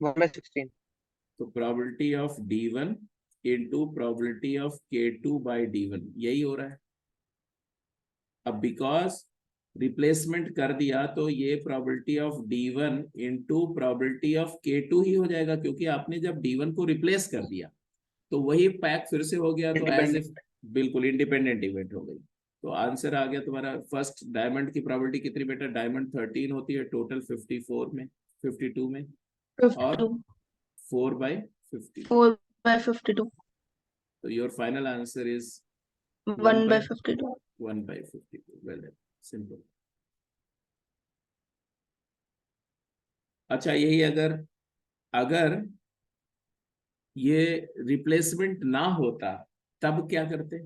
1/16। तो probability of D1 into probability of K2 by D1, यही हो रहा है। अब बिकॉज रिप्लेसमेंट कर दिया तो ये probability of D1 into probability of K2 ही हो जाएगा, क्योंकि आपने जब D1 को रिप्लेस कर दिया तो वही पैक फिर से हो गया, तो एज इफ बिल्कुल इंडिपेंडेंट इवेंट हो गई। तो आंसर आ गया तुम्हारा, फर्स्ट डायमंड की प्रोबेबिलिटी कितनी बेटा, डायमंड 13 होती है टोटल 54 में, 52 में, और 52 4/50, 4/52 तो your final answer is 1/52 1/52। Well done, simple. अच्छा यही अगर अगर ये रिप्लेसमेंट ना होता तब क्या करते,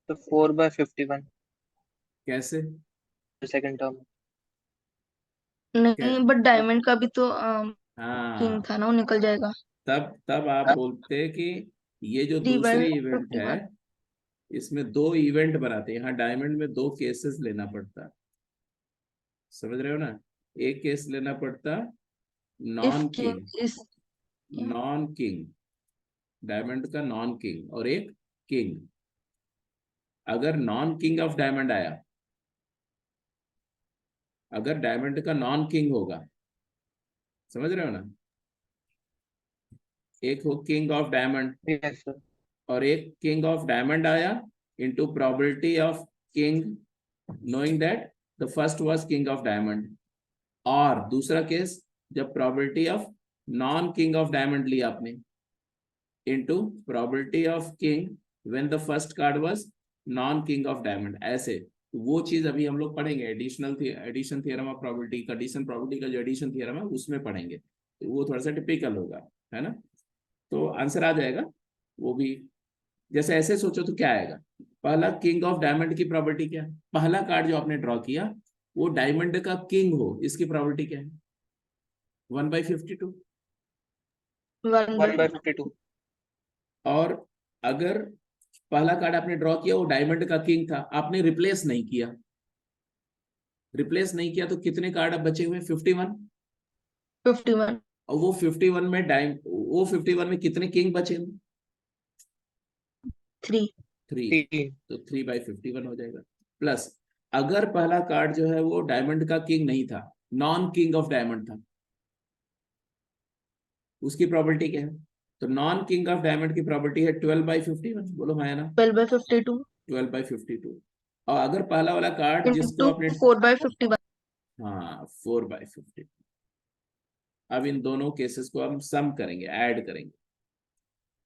तो 4/51 कैसे, सेकंड टर्म। क्या, नहीं, बट डायमंड का भी तो किंग हाँ, था ना, वो निकल जाएगा। तब आप बोलते कि ये जो दूसरी इवेंट है 3/51 इसमें 2 इवेंट बनाते हैं, यहाँ डायमंड में 2 केसेस लेना पड़ता, समझ रहे हो ना, एक केस लेना पड़ता if non king, king is non king, diamond का नॉन किंग और एक किंग। अगर नॉन किंग ऑफ डायमंड आया, अगर डायमंड का नॉन किंग होगा, समझ रहे हो ना, एक हो king of diamond yes sir. और एक किंग ऑफ डायमंड आया into probability of king knowing that the first was king of diamond, और दूसरा केस जब probability of non king of diamond लिया आपने into probability of king when the first card was non king of diamond, ऐसे। तो वो चीज अभी हम लोग पढ़ेंगे, addition theorem of probability, condition probability का जो एडिशन थ्योरम है उसमें पढ़ेंगे, तो वो थोड़ा सा टिपिकल होगा, है ना, तो आंसर आ जाएगा वो भी। जैसे ऐसे सोचो तो क्या आएगा, पहला किंग ऑफ डायमंड की प्रॉपर्टी क्या है, पहला कार्ड जो आपने ड्रॉ किया वो डायमंड का किंग हो, इसकी प्रॉपर्टी क्या है, 1/52। 1/52। और अगर पहला कार्ड आपने ड्रॉ किया वो डायमंड का किंग था, आपने रिप्लेस नहीं किया, रिप्लेस नहीं किया तो कितने कार्ड अब बचे हुए, 51, 51 और वो 51 में वो 51 में कितने किंग बचे हुए, 3 3, 3। तो 3/51 हो जाएगा। प्लस अगर पहला कार्ड जो है वो डायमंड का किंग नहीं था, नॉन किंग ऑफ डायमंड था, उसकी प्रॉपर्टी क्या है, तो नॉन किंग ऑफ डायमंड की प्रॉपर्टी है 12/51, बोलो हाँ या ना, 12/52 12/52। और अगर पहला वाला कार्ड जिसको into आपने, 4/51 हाँ 4/50, अब इन दोनों केसेस को हम सम करेंगे, ऐड करेंगे,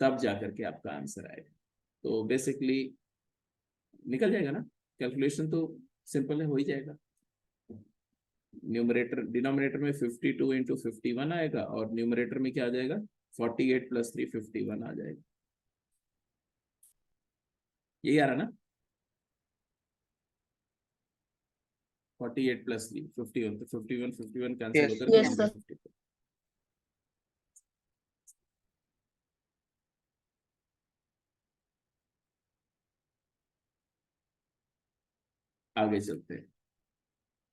तब जाकर के आपका आंसर आएगा। तो बेसिकली निकल जाएगा ना, कैलकुलेशन तो सिंपल है, हो ही जाएगा। न्यूमरेटर डिनोमिनेटर में 52 × 51 आएगा और न्यूमरेटर में क्या आ जाएगा 48 + 3 51 आ जाएगा। यही आ रहा ना? 48 + 3 51, तो 51 कैंसिल Yes. होकर के Yes, बन गया sir. 54। आगे चलते हैं।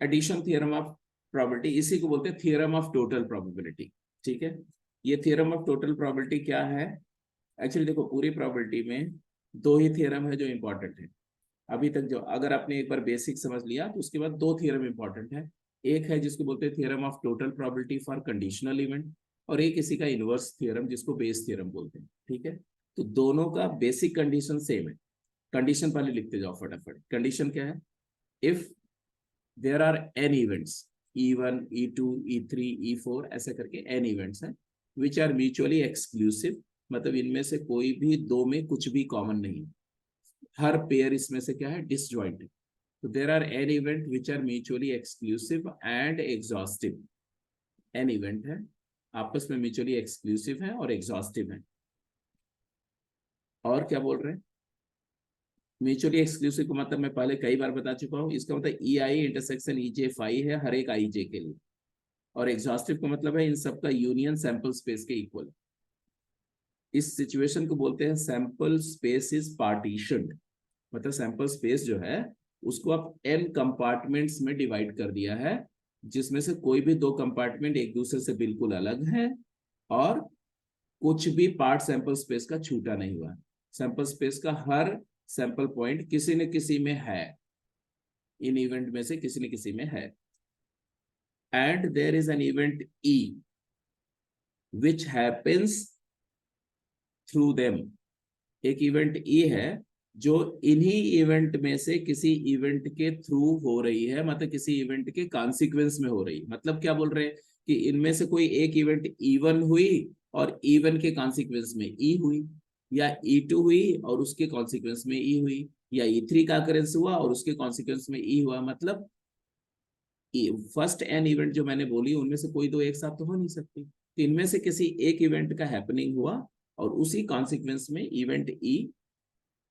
एडिशन थ्योरम ऑफ प्रोबेबिलिटी, इसी को बोलते हैं थ्योरम ऑफ टोटल प्रोबेबिलिटी। ठीक है, ये थ्योरम ऑफ टोटल प्रोबेबिलिटी क्या है? एक्चुअली देखो, पूरी प्रोबेबिलिटी में दो ही थ्योरम है जो इंपॉर्टेंट है अभी तक। जो अगर आपने एक बार बेसिक समझ लिया तो उसके बाद दो थ्योरम इंपॉर्टेंट है। एक है जिसको बोलते हैं theorem of total probability for conditional event, और एक इसी का इनवर्स थ्योरम जिसको बेस थ्योरम बोलते हैं। ठीक है, तो दोनों का बेसिक कंडीशन सेम है। कंडीशन पहले लिखते जाओ फटाफट। कंडीशन क्या है? If there are N events, E1 E2 E3 E4 ऐसे करके एन इवेंट्स हैं, विच आर म्यूचुअली एक्सक्लूसिव, मतलब इनमें से कोई भी दो में कुछ भी कॉमन नहीं है, हर पेयर इसमें से क्या है? डिसजॉइंट है। तो there are N event which are mutually exclusive and exhaustive. N event है, आपस में म्यूचुअली एक्सक्लूसिव है और एग्जॉस्टिव है। और क्या बोल रहे हैं? म्यूचुअली एक्सक्लूसिव को मतलब मैं पहले कई बार बता चुका हूं, इसका मतलब EI इंटरसेक्शन EJ फाई है हर एक IJ के लिए, और एग्जॉस्टिव का मतलब है इन सबका यूनियन सैंपल स्पेस के इक्वल। इस सिचुएशन को बोलते हैं सैंपल स्पेस इज पार्टीशनड, मतलब सैंपल स्पेस जो है उसको आप n कंपार्टमेंट्स में डिवाइड कर दिया है, जिसमें से कोई भी दो कंपार्टमेंट एक दूसरे से बिल्कुल अलग हैं, और कुछ भी पार्ट सैंपल स्पेस का छूटा नहीं हुआ। सैंपल स्पेस का हर सैंपल पॉइंट किसी न किसी में है, इन इवेंट में से किसी न किसी में है। And there is an event E which happens through them. एक इवेंट E है जो इन्हीं इवेंट में से किसी इवेंट के थ्रू हो रही है, मतलब किसी इवेंट के कॉन्सिक्वेंस में हो रही है। मतलब क्या बोल रहे हैं कि इनमें से कोई एक इवेंट E1 हुई और E1 के कॉन्सिक्वेंस में E हुई, या E2 हुई और उसके कॉन्सिक्वेंस में E हुई, या E3 का अकरेंस हुआ और उसके कॉन्सिक्वेंस में E हुआ। मतलब फर्स्ट एन इवेंट जो मैंने बोली उनमें से कोई दो एक साथ तो हो नहीं सकती, तो इनमें से किसी एक इवेंट का हैपनिंग हुआ और उसी कॉन्सिक्वेंस में इवेंट E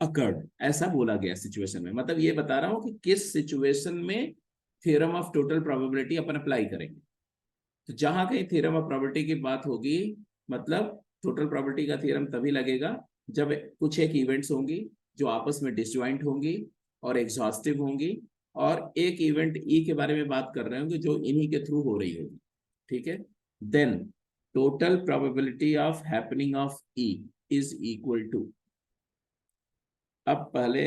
अकर्ड, ऐसा बोला गया सिचुएशन में। मतलब ये बता रहा हूं कि किस सिचुएशन में theorem of total probability upon apply करेंगे। तो जहां कहीं थ्योरम ऑफ प्रोबेबिलिटी की बात होगी, मतलब टोटल प्रोबेबिलिटी का थ्योरम तभी लगेगा जब कुछ एक इवेंट्स होंगी जो आपस में डिसजॉइंट होंगी और एग्जॉस्टिव होंगी, और एक इवेंट E के बारे में बात कर रहे होंगे जो इन्हीं के थ्रू हो रही होगी। ठीक है, then total probability of happening of E is equal to. अब पहले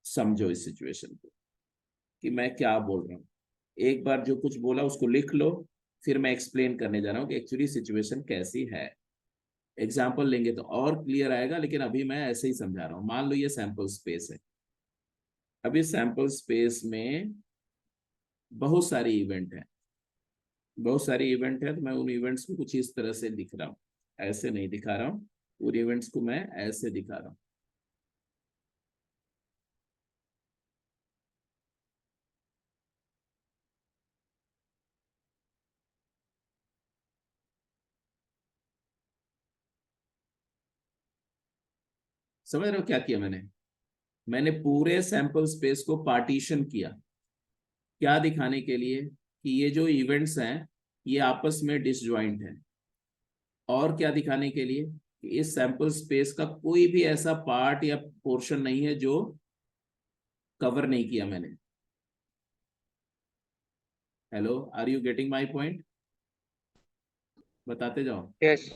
समझो इस सिचुएशन को कि मैं क्या बोल रहा हूँ। एक बार जो कुछ बोला उसको लिख लो, फिर मैं एक्सप्लेन करने जा रहा हूँ कि एक्चुअली सिचुएशन कैसी है। एग्जाम्पल लेंगे तो और क्लियर आएगा, लेकिन अभी मैं ऐसे ही समझा रहा हूँ। मान लो ये सैंपल स्पेस है। अभी सैंपल स्पेस में बहुत सारी इवेंट है, बहुत सारी इवेंट है, तो मैं उन इवेंट्स को कुछ इस तरह से दिख रहा हूँ, ऐसे नहीं दिखा रहा हूँ। उन इवेंट्स को मैं ऐसे दिखा रहा हूँ। समझ रहे हो क्या किया मैंने? मैंने पूरे सैंपल स्पेस को पार्टीशन किया, क्या दिखाने के लिए कि ये जो इवेंट्स हैं ये आपस में डिसजॉइंट हैं, और क्या दिखाने के लिए कि इस सैंपल स्पेस का कोई भी ऐसा पार्ट या पोर्शन नहीं है जो कवर नहीं किया मैंने। Hello, are you getting my point? बताते जाओ। Yes.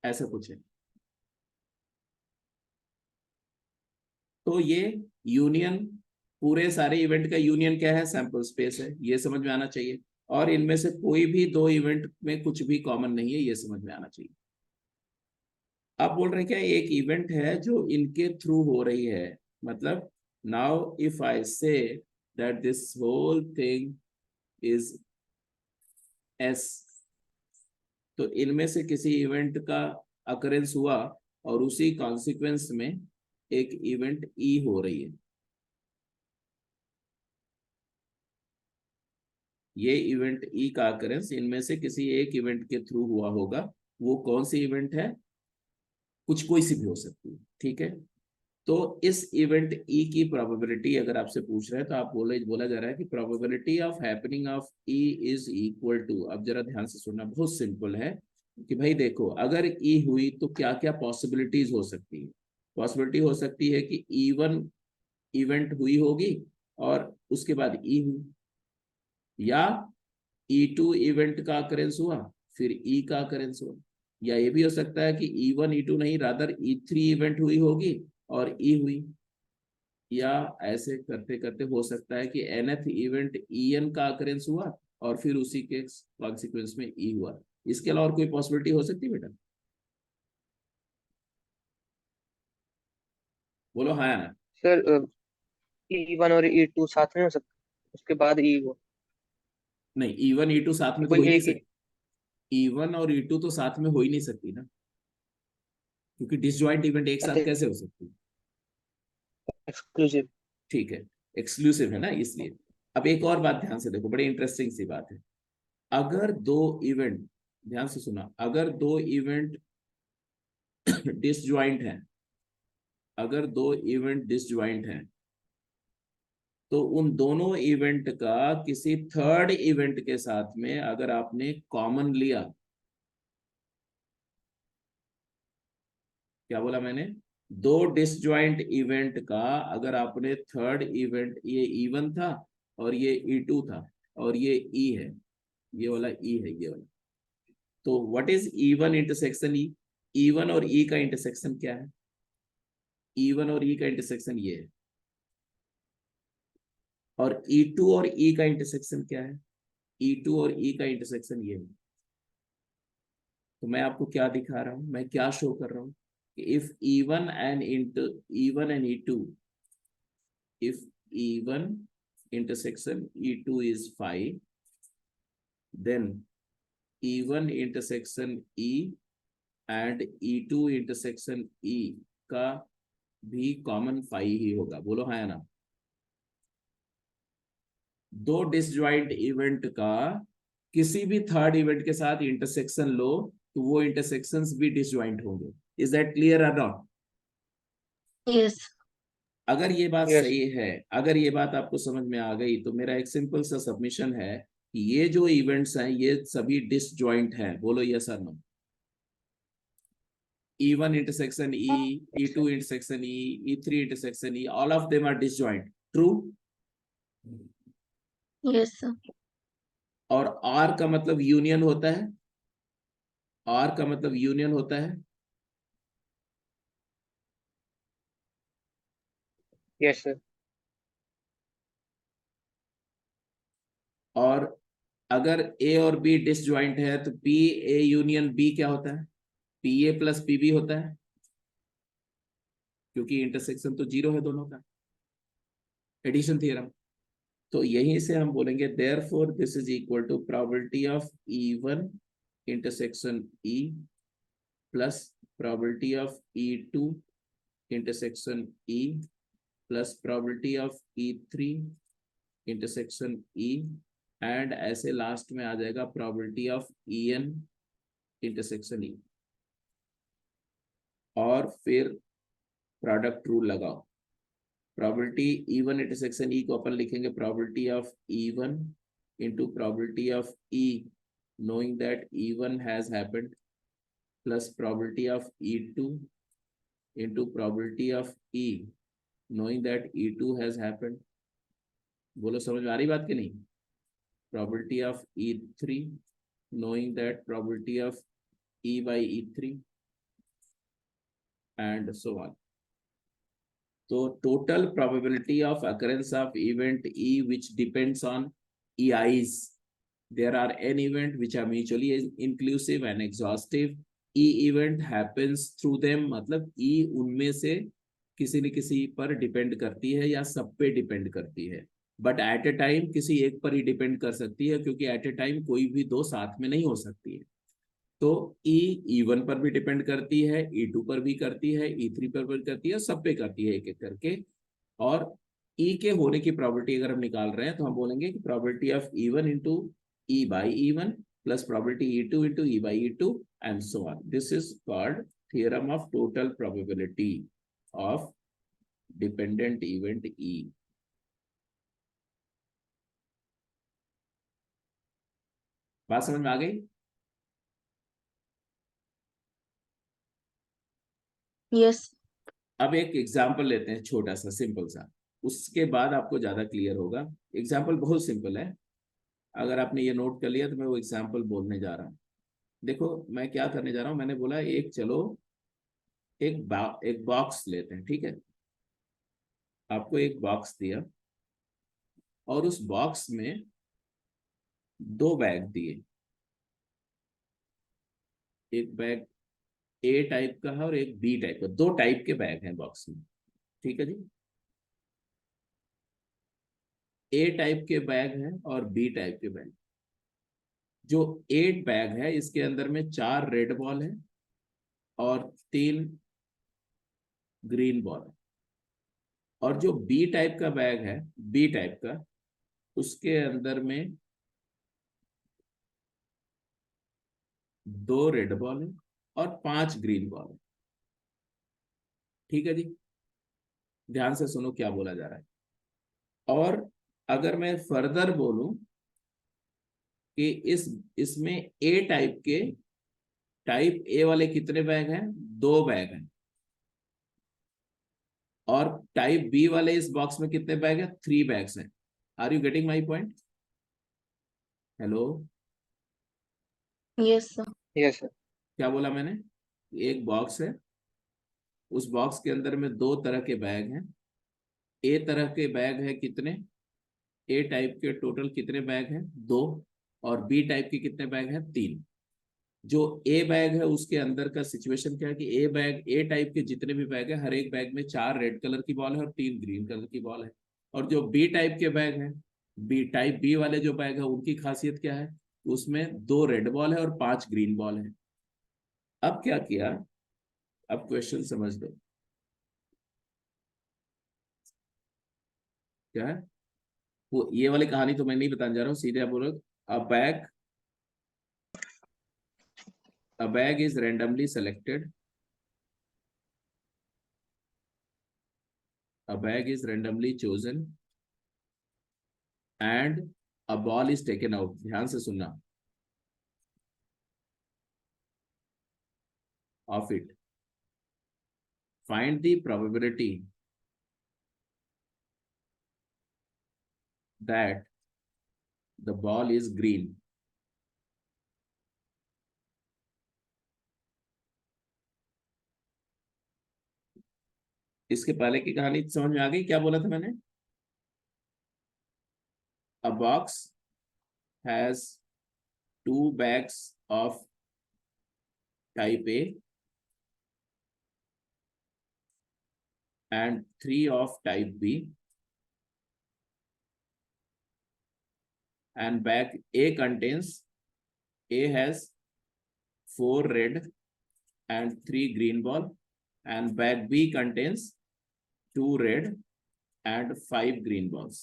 ऐसा कुछ है। तो ये यूनियन, पूरे सारे इवेंट का यूनियन क्या है? सैंपल स्पेस है, ये समझ में आना चाहिए। और इनमें से कोई भी दो इवेंट में कुछ भी कॉमन नहीं है, ये समझ में आना चाहिए। आप बोल रहे हैं क्या एक इवेंट है जो इनके थ्रू हो रही है, मतलब now if I say that this whole thing is S, तो इनमें से किसी इवेंट का अकरेंस हुआ और उसी कॉन्सिक्वेंस में एक इवेंट E हो रही है। ये इवेंट ई का अकरेंस इनमें से किसी एक इवेंट के थ्रू हुआ होगा। वो कौन सी इवेंट है? कुछ कोई सी भी हो सकती है, ठीक है। तो इस इवेंट ई की प्रोबेबिलिटी अगर आपसे पूछ रहे हैं तो आप बोला जा रहा है कि probability of happening of E is equal to, अब जरा ध्यान से सुनना, बहुत सिंपल है कि भाई देखो, अगर ई हुई तो क्या क्या पॉसिबिलिटीज हो सकती है। पॉसिबिलिटी हो सकती है कि E1 इवेंट हुई होगी और उसके बाद ई हुई, या E2 इवेंट का अकरेंस हुआ फिर ई का अकरेंस हुआ, या ये भी हो सकता है कि E1 E2 नहीं, रादर E3 इवेंट हुई होगी और ई हुई, या ऐसे करते करते हो सकता है कि nth इवेंट En का अकरेंस हुआ और फिर उसी के कॉन्सिक्वेंस में ई हुआ। इसके अलावा और कोई पॉसिबिलिटी हो सकती है बेटा? बोलो हाँ या ना। सर E1 और E2 साथ में हो सकते, उसके बाद E हो, नहीं, E1 E2 साथ में तो हो कोई ही नहीं एक ही। सकती। E1 और E2 तो साथ में हो ही नहीं सकती ना, क्योंकि डिसजॉइंट इवेंट एक अच्छा, साथ कैसे हो सकती है? एक्सक्लूसिव। ठीक है, एक्सक्लूसिव है ना, इसलिए। अब एक और बात ध्यान से देखो, बड़ी इंटरेस्टिंग सी बात है। अगर दो इवेंट, ध्यान से सुना, अगर दो इवेंट डिसजॉइंट हैं, अगर दो इवेंट डिसजॉइंट हैं, तो उन दोनों इवेंट का किसी थर्ड इवेंट के साथ में अगर आपने कॉमन लिया, क्या बोला मैंने? दो डिसजॉइंट इवेंट का अगर आपने थर्ड इवेंट, ये E1 था और ये E2 था और ये E है, ये वाला E है, ये वाला, तो what is E1 intersection E? E1 और E का इंटरसेक्शन क्या है? E1 और E का इंटरसेक्शन ये है। और E2 और E का इंटरसेक्शन क्या है? E2 और E का इंटरसेक्शन ये है। तो मैं आपको क्या दिखा रहा हूं, मैं क्या शो कर रहा हूं कि if E1 and into E1 and E2, if E1 intersection E2 is 5, then E1 intersection E and E2 intersection E का भी कॉमन 5 ही होगा। बोलो हाँ या ना। दो डिसजॉइंट इवेंट का किसी भी थर्ड इवेंट के साथ इंटरसेक्शन लो तो वो इंटरसेक्शंस भी डिसजॉइंट होंगे। इज दैट क्लियर और नॉट? Yes. अगर ये बात यस। सही है, अगर ये बात आपको समझ में आ गई, तो मेरा एक सिंपल सा सबमिशन है कि ये जो इवेंट्स हैं ये सभी डिसजॉइंट हैं। बोलो यस और no. E1 intersection E, E2 intersection E, E3 intersection E, all of them are disjoint. True? Yes, sir. और R का मतलब यूनियन होता है, R का मतलब यूनियन होता है। Yes sir. और अगर A और B डिसजॉइंट है तो P A यूनियन B क्या होता है? PA प्लस PB होता है, क्योंकि इंटरसेक्शन तो जीरो है दोनों का, एडिशन थ्योरम। तो यहीं से हम बोलेंगे therefore this is equal to probability of E1 intersection E plus probability of E2 intersection E plus probability of E3 intersection E and ऐसे लास्ट में आ जाएगा probability of En intersection E। और फिर प्रोडक्ट रूल लगाओ। probability E1 intersection E को अपन लिखेंगे probability of E1 into probability of E knowing that E1 has happened plus probability of E2 into probability of E knowing that E2 has happened। बोलो समझ में आ रही बात कि नहीं? probability of E3 knowing that probability of E by E3 and so on। तो total probability of occurrence of event E which depends on EIs, there are n event which are mutually inclusive and exhaustive। E event happens through them, मतलब E उनमें से किसी न किसी पर डिपेंड करती है या सब पे डिपेंड करती है, बट एट ए टाइम किसी एक पर ही डिपेंड कर सकती है, क्योंकि एट ए टाइम कोई भी दो साथ में नहीं हो सकती है। तो E1 पर भी डिपेंड करती है, E2 पर भी करती है, E3 पर भी करती है, सब पे करती है एक एक करके। और ई के होने की प्रॉपर्टी अगर हम निकाल रहे हैं तो हम बोलेंगे कि property of E1 into E by E1 plus property E2 into E by E2 and so on. This is called theorem of total probability of dependent event E. बात समझ में आ गई? यस. अब एक एग्जाम्पल लेते हैं छोटा सा सिंपल सा, उसके बाद आपको ज्यादा क्लियर होगा. एग्जाम्पल बहुत सिंपल है. अगर आपने ये नोट कर लिया तो मैं वो एग्जाम्पल बोलने जा रहा हूँ. देखो मैं क्या करने जा रहा हूँ. मैंने बोला एक चलो एक बॉक्स लेते हैं, ठीक है. आपको एक बॉक्स दिया और उस बॉक्स में दो बैग दिए. एक बैग ए टाइप का है और एक बी टाइप का. दो टाइप के बैग हैं बॉक्स में, ठीक है जी. ए टाइप के बैग हैं और बी टाइप के बैग. जो ए बैग है इसके अंदर में 4 रेड बॉल है और 3 ग्रीन बॉल है. और जो बी टाइप का बैग है, बी टाइप का, उसके अंदर में 2 रेड बॉल है और 5 ग्रीन बॉल है. ठीक है जी. ध्यान से सुनो क्या बोला जा रहा है. और अगर मैं फर्दर बोलूं कि इसमें ए टाइप ए वाले कितने बैग हैं? 2 बैग हैं. और टाइप बी वाले इस बॉक्स में कितने बैग हैं? 3 बैग्स हैं. Are you getting my point? Hello. Yes sir. Yes sir. क्या बोला मैंने? एक बॉक्स है, उस बॉक्स के अंदर में 2 तरह के बैग हैं. ए तरह के बैग है कितने? ए टाइप के टोटल कितने बैग हैं? 2. और बी टाइप के कितने बैग हैं? 3. जो ए बैग है उसके अंदर का सिचुएशन क्या है कि ए टाइप के जितने भी बैग है, हर एक बैग में 4 रेड कलर की बॉल है और 3 ग्रीन कलर की बॉल है. और जो बी टाइप के बैग है, बी वाले जो बैग है उनकी खासियत क्या है? उसमें 2 रेड बॉल है और 5 ग्रीन बॉल है. अब क्या किया? अब क्वेश्चन समझ लो क्या है. वो ये वाली कहानी तो मैं नहीं बताने जा रहा हूँ, सीधे आप बोलो. अ bag A bag is randomly selected. A bag is randomly chosen and a ball is taken out. ध्यान से सुनना. Of it. Find the probability that the ball is green. इसके पहले की कहानी समझ में आ गई? क्या बोला था मैंने? A box has 2 bags of type A and 3 of type B, and bag A contains, A has 4 red and 3 green ball, and bag B contains 2 red and 5 green balls.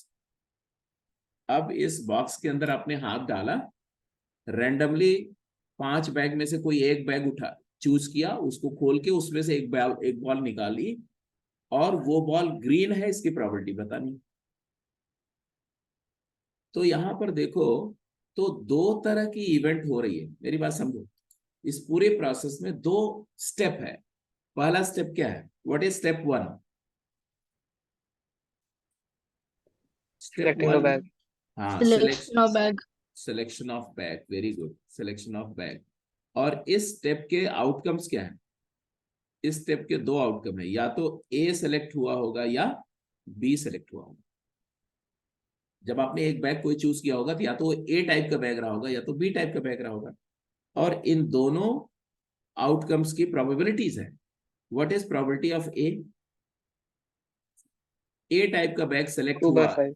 अब इस बॉक्स के अंदर आपने हाथ डाला, रैंडमली 5 बैग में से कोई एक बैग उठा चूज किया, उसको खोल के उसमें से एक बॉल निकाली और वो बॉल ग्रीन है, इसकी प्रॉपर्टी बतानी. तो यहां पर देखो, तो 2 तरह की इवेंट हो रही है. मेरी बात समझो. इस पूरे प्रोसेस में 2 स्टेप है. पहला स्टेप क्या है? What is step 1? Step Selecting the 1, bag. हाँ, Selection of bag. Selection of bag. Very good. Selection of bag. और इस स्टेप के आउटकम्स क्या है? इस स्टेप के 2 आउटकम है. या तो ए सेलेक्ट हुआ होगा या बी सेलेक्ट हुआ होगा. जब आपने एक बैग कोई चूज किया होगा तो या तो ए टाइप का बैग रहा होगा या तो बी टाइप का बैग रहा होगा. और इन दोनों आउटकम्स की प्रोबेबिलिटीज है. What is probability of A type का बैग सेलेक्ट 2 by हुआ. 5.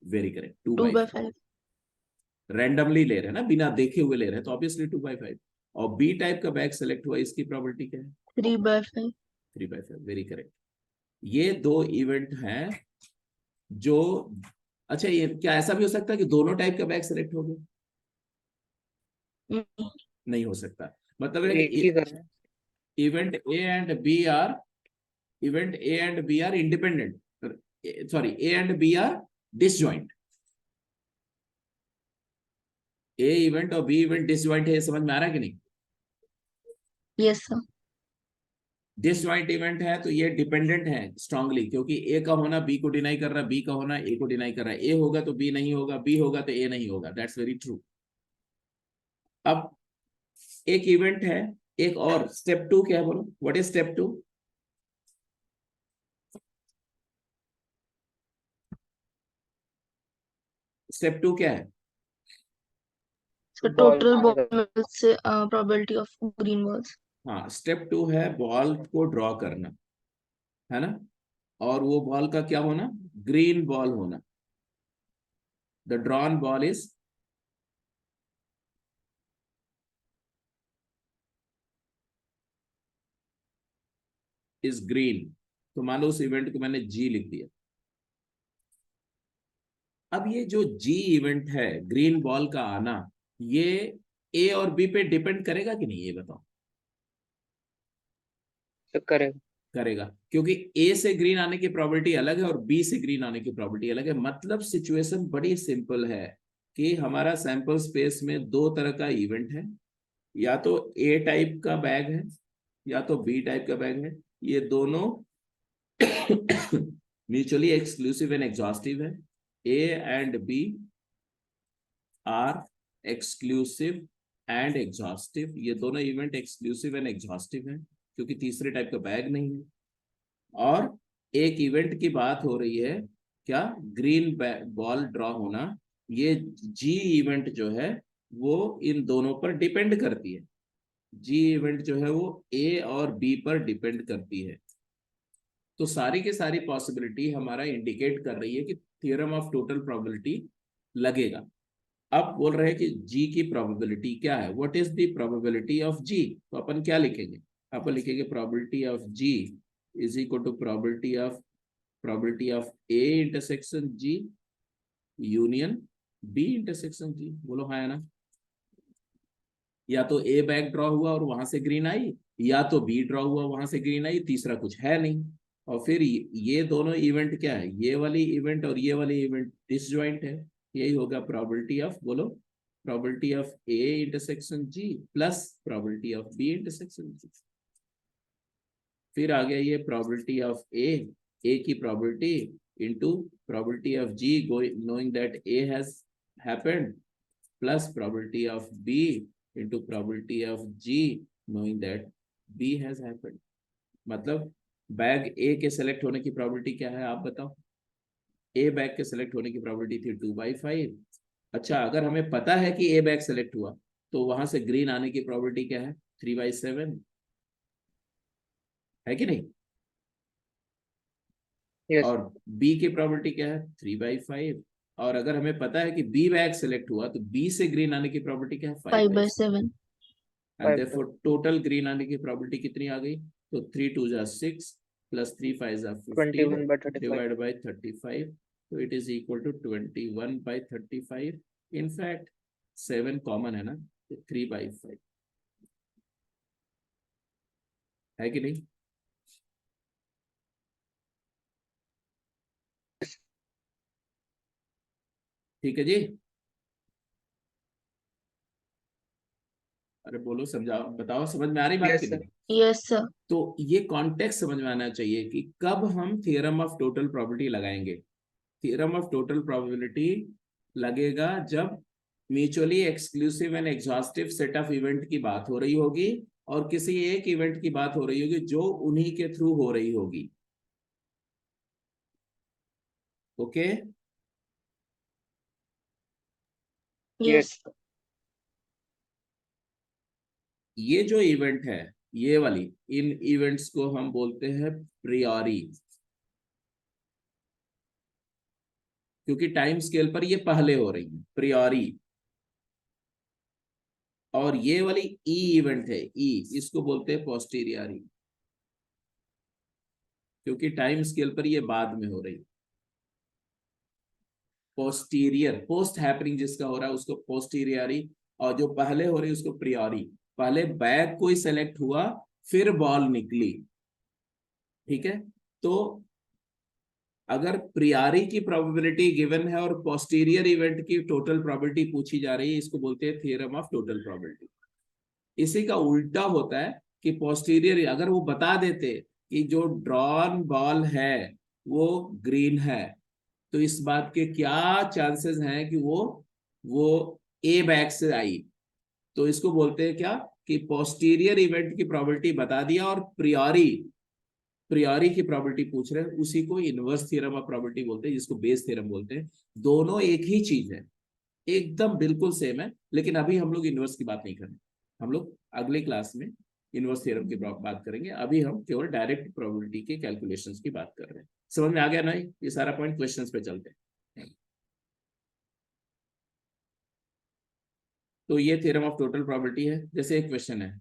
Very correct. 2 2 by by 5. 5. Randomly ले रहे हैं ना, बिना देखे हुए ले रहे हैं, तो ऑब्वियसली 2 by 5. और बी टाइप का बैग सेलेक्ट हुआ, इसकी प्रोबेबिलिटी क्या है? 3 by 5. 3 by 5. Very correct. ये 2 इवेंट हैं जो, अच्छा ये क्या ऐसा भी हो सकता है कि दोनों टाइप का बैग सेलेक्ट हो गया? नहीं हो सकता। मतलब एक ही कर रहे हैं। Event A and B are, event A and B are independent, sorry A and B are disjoint. A event और बी इवेंट डिसजॉइंट है, ये समझ में आ रहा है कि नहीं? Yes sir. डिसजॉइंट इवेंट है तो ये डिपेंडेंट है स्ट्रांगली, क्योंकि ए का होना बी को डिनाई कर रहा है, बी का होना ए को डिनाई कर रहा है। ए होगा तो बी नहीं होगा, बी होगा तो ए नहीं होगा। That's very true. अब एक इवेंट है, एक और स्टेप टू क्या है बोलो? What is step two? Step two क्या है? So बॉल total से कर। ball से probability of green balls. हाँ, स्टेप टू है बॉल को ड्रॉ करना, है ना? और वो बॉल का क्या होना? ग्रीन बॉल होना। The drawn ball is green. तो मान लो उस इवेंट को मैंने जी लिख दिया। अब ये जो जी इवेंट है, ग्रीन बॉल का आना, ये ए और बी पे डिपेंड करेगा कि नहीं, ये बताओ? तो करेगा। करेगा, क्योंकि ए से ग्रीन आने की प्रोबेबिलिटी अलग है और बी से ग्रीन आने की प्रोबेबिलिटी अलग है। मतलब सिचुएशन बड़ी सिंपल है कि हमारा सैंपल स्पेस में दो तरह का इवेंट है, या तो ए टाइप का बैग है या तो बी टाइप का बैग है। ये दोनों म्यूचुअली एक्सक्लूसिव एंड एग्जॉस्टिव है। A and B are exclusive and exhaustive. ये दोनों इवेंट एक्सक्लूसिव एंड एग्जॉस्टिव है, क्योंकि तीसरे टाइप का बैग नहीं है। और एक इवेंट की बात हो रही है, क्या? ग्रीन बॉल ड्रॉ होना। ये जी इवेंट जो है वो इन दोनों पर डिपेंड करती है। जी इवेंट जो है वो ए और बी पर डिपेंड करती है। तो सारी की सारी पॉसिबिलिटी हमारा इंडिकेट कर रही है कि थ्योरम ऑफ टोटल प्रोबेबिलिटी लगेगा। अब बोल रहे हैं कि जी की प्रोबेबिलिटी क्या है? What is the probability of G? तो अपन क्या लिखेंगे? अपन लिखेंगे probability of G is equal to probability of A intersection G union B intersection G. बोलो हाँ या ना? या तो ए बैक ड्रॉ हुआ और वहां से ग्रीन आई, या तो बी ड्रॉ हुआ वहां से ग्रीन आई, तीसरा कुछ है नहीं। और फिर ये दोनों इवेंट क्या है? ये वाली इवेंट और ये वाली इवेंट डिसजॉइंट है। यही होगा प्रोबेबिलिटी ऑफ, बोलो, probability of A intersection G plus probability of B intersection G. फिर आ गया ये प्रोबेबिलिटी ऑफ ए की probability into probability of G knowing that A has happened plus probability of B into probability of G knowing that B has happened। मतलब बैग ए के सेलेक्ट होने की प्रोबेबिलिटी क्या है, आप बताओ? ए बैग के सेलेक्ट होने की प्रोबेबिलिटी थी 2/5। अच्छा, अगर हमें पता है कि ए बैग सेलेक्ट हुआ तो वहां से ग्रीन आने की प्रोबेबिलिटी क्या है? 3/7, है कि नहीं? यस। और बी की प्रोबेबिलिटी क्या है? 3/5। और अगर हमें पता है कि बी बैग सेलेक्ट हुआ तो बी से ग्रीन आने की प्रोबेबिलिटी क्या है? 5/7। 5/7. एंड देयरफॉर टोटल ग्रीन आने की प्रोबेबिलिटी कितनी आ गई? तो 3 2 जा 6 प्लस 3 5 जा 15 21/35। Divide by 35। तो it is equal to 21/35। In fact 7 common है ना, तो 3/5 है कि नहीं? ठीक है जी। अरे बोलो, समझाओ, बताओ, समझ में आ रही बात कि यस नहीं? सर। Yes sir. तो ये कॉन्टेक्स्ट समझ में आना चाहिए कि कब हम थियरम ऑफ टोटल प्रोबेबिलिटी लगाएंगे। थियरम ऑफ टोटल प्रोबेबिलिटी लगेगा जब mutually exclusive and exhaustive set of event की बात हो रही होगी और किसी एक इवेंट की बात हो रही होगी जो उन्हीं के थ्रू हो रही होगी। ओके? Yes. यस। ये जो इवेंट है, ये वाली, इन इवेंट्स को हम बोलते हैं प्रियोरी, क्योंकि टाइम स्केल पर ये पहले हो रही है, प्रियोरी। और ये वाली ई इवेंट है, ई, इसको बोलते हैं पोस्टीरियरी, क्योंकि टाइम स्केल पर ये बाद में हो रही है। पोस्टीरियर, पोस्ट हैपनिंग जिसका हो रहा है उसको पोस्टीरियरी, और जो पहले हो रही है उसको प्रियोरी। पहले बैक कोई सेलेक्ट हुआ फिर बॉल निकली, ठीक है। तो अगर प्रियारी की प्रोबेबिलिटी गिवन है और पोस्टीरियर इवेंट की टोटल प्रोबेबिलिटी पूछी जा रही है, इसको बोलते हैं थ्योरम ऑफ टोटल प्रोबेबिलिटी। इसी का उल्टा होता है कि पोस्टीरियर अगर वो बता देते कि जो ड्रॉन बॉल है वो ग्रीन है, तो इस बात के क्या चांसेस हैं कि वो ए बैक से आई, तो इसको बोलते हैं क्या कि पोस्टीरियर इवेंट की प्रोबेबिलिटी बता दिया और प्रियोरी की प्रोबेबिलिटी पूछ रहे हैं, उसी को इनवर्स थ्योरम ऑफ प्रोबेबिलिटी बोलते हैं, जिसको बेस थ्योरम बोलते हैं। दोनों एक ही चीज है, एकदम बिल्कुल सेम है, लेकिन अभी हम लोग इनवर्स की बात नहीं कर रहे, हम लोग अगले क्लास में इनवर्स थ्योरम की बात करेंगे। अभी हम केवल डायरेक्ट प्रोबेबिलिटी के कैलकुलेशंस की बात कर रहे हैं। समझ में आ गया ना? ये सारा पॉइंट क्वेश्चंस पे चलते हैं। तो ये थ्योरम ऑफ टोटल प्रोबेबिलिटी है। जैसे एक क्वेश्चन है,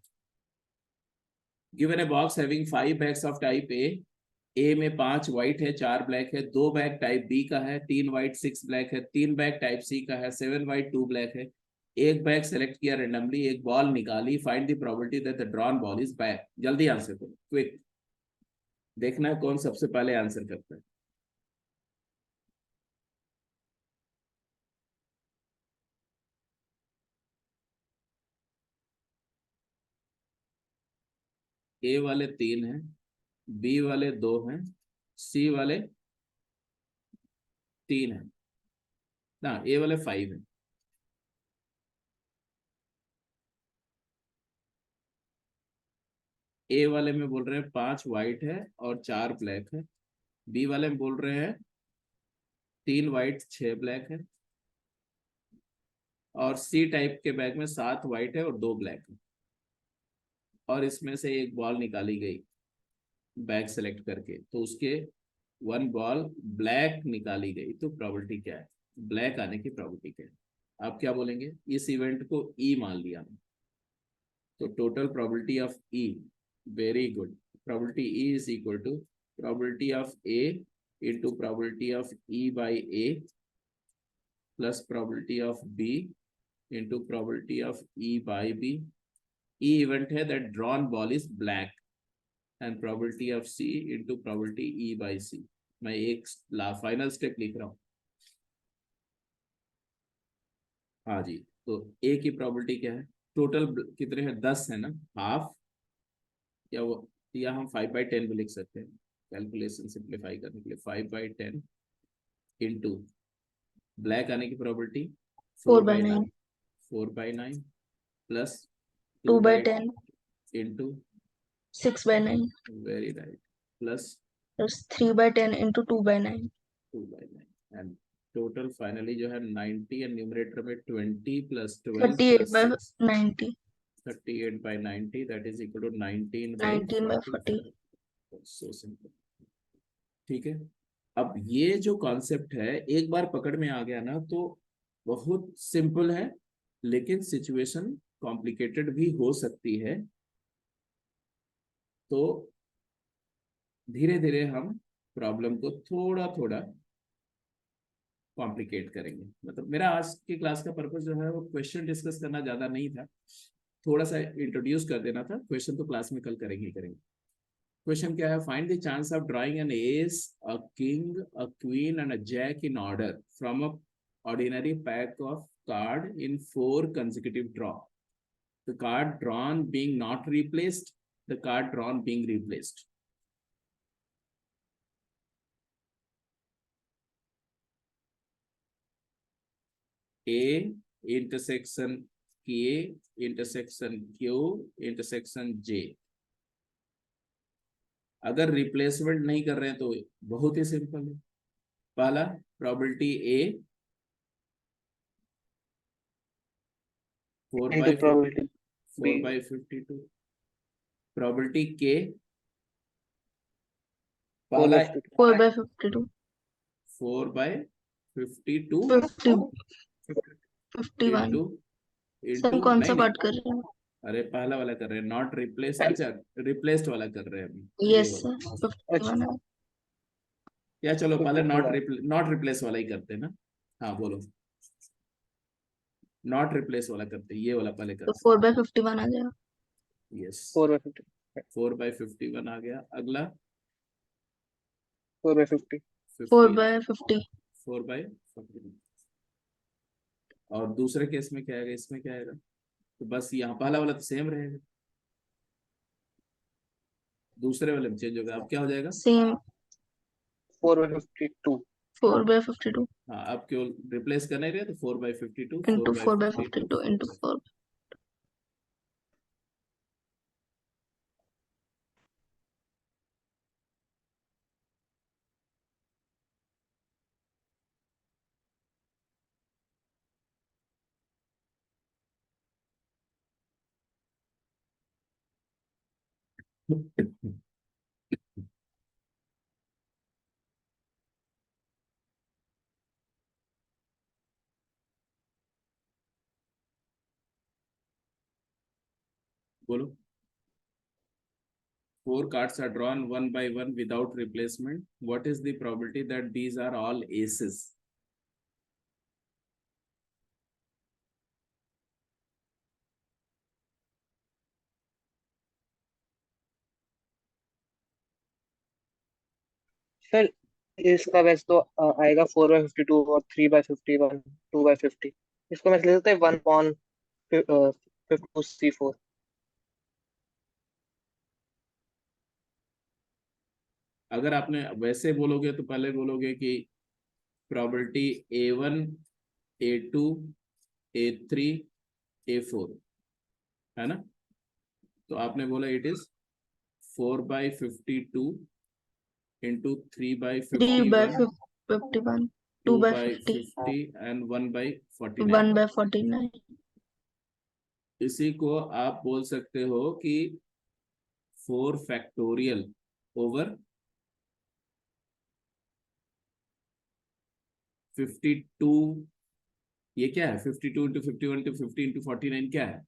given a box having 5 bags of type A में 5 व्हाइट है, 4 ब्लैक है, 2 बैग टाइप बी का है, 3 व्हाइट 6 ब्लैक है, 3 बैग टाइप सी का है, 7 व्हाइट 2 ब्लैक है, एक बैग सेलेक्ट किया रेंडमली, एक बॉल निकाली, find the probability that the drawn ball is back. जल्दी आंसर करो, क्विक। देखना है कौन सबसे पहले आंसर करता है। ए वाले 3 हैं, बी वाले 2 हैं, सी वाले 3 हैं, ना ए वाले 5 हैं। ए वाले में बोल रहे हैं 5 व्हाइट है और 4 ब्लैक है, बी वाले में बोल रहे हैं 3 व्हाइट 6 ब्लैक है, और सी टाइप के बैग में 7 व्हाइट है और 2 ब्लैक है, और इसमें से एक बॉल निकाली गई बैग सेलेक्ट करके, तो उसके 1 बॉल ब्लैक निकाली गई, तो प्रोबेबिलिटी क्या है, ब्लैक आने की प्रोबेबिलिटी क्या है? आप क्या बोलेंगे? इस इवेंट को ई मान लिया, तो total probability of E, very good, probability E is equal to probability of A into probability of E by A plus probability of B into probability of E by B. E event है that drawn ball is black, and probability of C into probability E by C. मैं एक फाइनल स्टेप लिख रहा हूँ। हाँ जी, तो ए की प्रोबेबिलिटी क्या है? टोटल कितने हैं? 10 है ना, हाफ, या वो, या हम 5/10 भी लिख सकते हैं कैलकुलेशन सिंप्लीफाई करने के लिए। 5/10 इंटू ब्लैक आने की probability 4/9 4/9 plus 2/10 into 6/9 very right plus plus 3/10 into 2/9 2/9, and total finally जो है 90, एंड न्यूमरेटर में 20 plus 12 38 plus by 6, 90 38/90, that is equal to 19/40 so simple। ठीक है, अब ये जो कॉन्सेप्ट है एक बार पकड़ में आ गया ना तो बहुत सिंपल है, लेकिन सिचुएशन कॉम्प्लिकेटेड भी हो सकती है, तो धीरे धीरे हम प्रॉब्लम को थोड़ा थोड़ा कॉम्प्लिकेट करेंगे। मतलब मेरा आज की क्लास का पर्पस जो है वो क्वेश्चन डिस्कस करना ज्यादा नहीं था, थोड़ा सा इंट्रोड्यूस कर देना था। क्वेश्चन तो क्लास में कल करेंगे ही करेंगे। क्वेश्चन क्या है? Find the chance of drawing an ace, a king, a queen and a jack in order from a ordinary pack of card in 4 consecutive draw, the card drawn being not replaced, the card drawn being replaced। A intersection K intersection Q intersection J। अगर रिप्लेसमेंट नहीं कर रहे हैं तो बहुत ही सिंपल है। पहला probability A into probability B 4/52, probability K 4 पहला by 52 4/52 4/52 50 51 इंटू सर इंटू कौन सा नहीं पार्ट कर रहे हैं? अरे पहला वाला कर रहे हैं, नॉट रिप्लेस, अच्छा रिप्लेस्ड वाला कर रहे हैं अभी, ये यस वाला। सर 51 है। या चलो पहले 52 है। नॉट रिप्लेस वाला ही करते हैं ना। हाँ बोलो, नॉट रिप्लेस वाला करते, ये वाला पहले तो करते। 4/51 आ जाएगा। यस, 4/50, 4/51 आ गया। अगला 4/50, 50 है, 4/50 4/50। और दूसरे केस में क्या आएगा, इसमें क्या आएगा? तो बस यहाँ पहला वाला तो सेम रहेगा, दूसरे वाले में चेंज होगा। अब क्या हो जाएगा? सेम 4/52, 4/52 हाँ, अब केवल रिप्लेस करना ही रहे, तो 4/52, into 4/52, 4/52 into 4। बोलो। 4 cards are drawn one by one without replacement. What is the probability that these are all aces? Sir इसका वैसे तो आएगा 4/52 और 3/51, 2/50। इसको मैं ले लेते हैं 1/52C4। अगर आपने वैसे बोलोगे तो पहले बोलोगे कि probability A1, A2, A3, A4, है ना? तो आपने बोला इट इज 4/52 into 3/51, 3/51 2/50 2/50 and 1/49। 1/49। इसी को आप बोल सकते हो कि 4 factorial over 52। ये क्या है? 52 into 51 into 50 into 49 क्या है?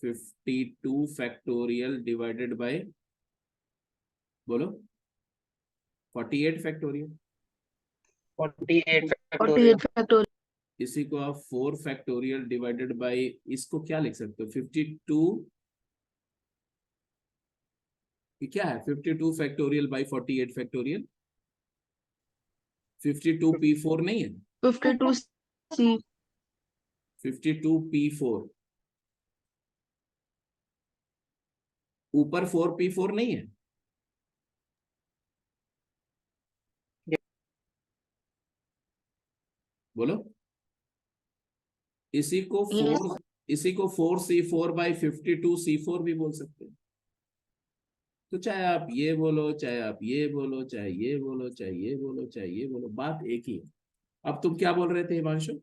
52 factorial divided by, बोलो, 48 factorial। 48 फैक्टोरियल। 48 फैक्टोरियल। इसी को आप 4 factorial divided by, इसको क्या लिख सकते हो? 52, ये क्या है? 52 factorial by 48 factorial। 52p4 नहीं है? 52C 52p4, ऊपर 4p4 नहीं है? बोलो। इसी को ये 4c4/52c4 भी बोल सकते हैं। तो चाहे आप ये बोलो, चाहे आप ये बोलो, चाहे ये बोलो, चाहे ये बोलो, चाहे ये बोलो, बात एक ही है। अब तुम क्या बोल रहे थे हिमांशु?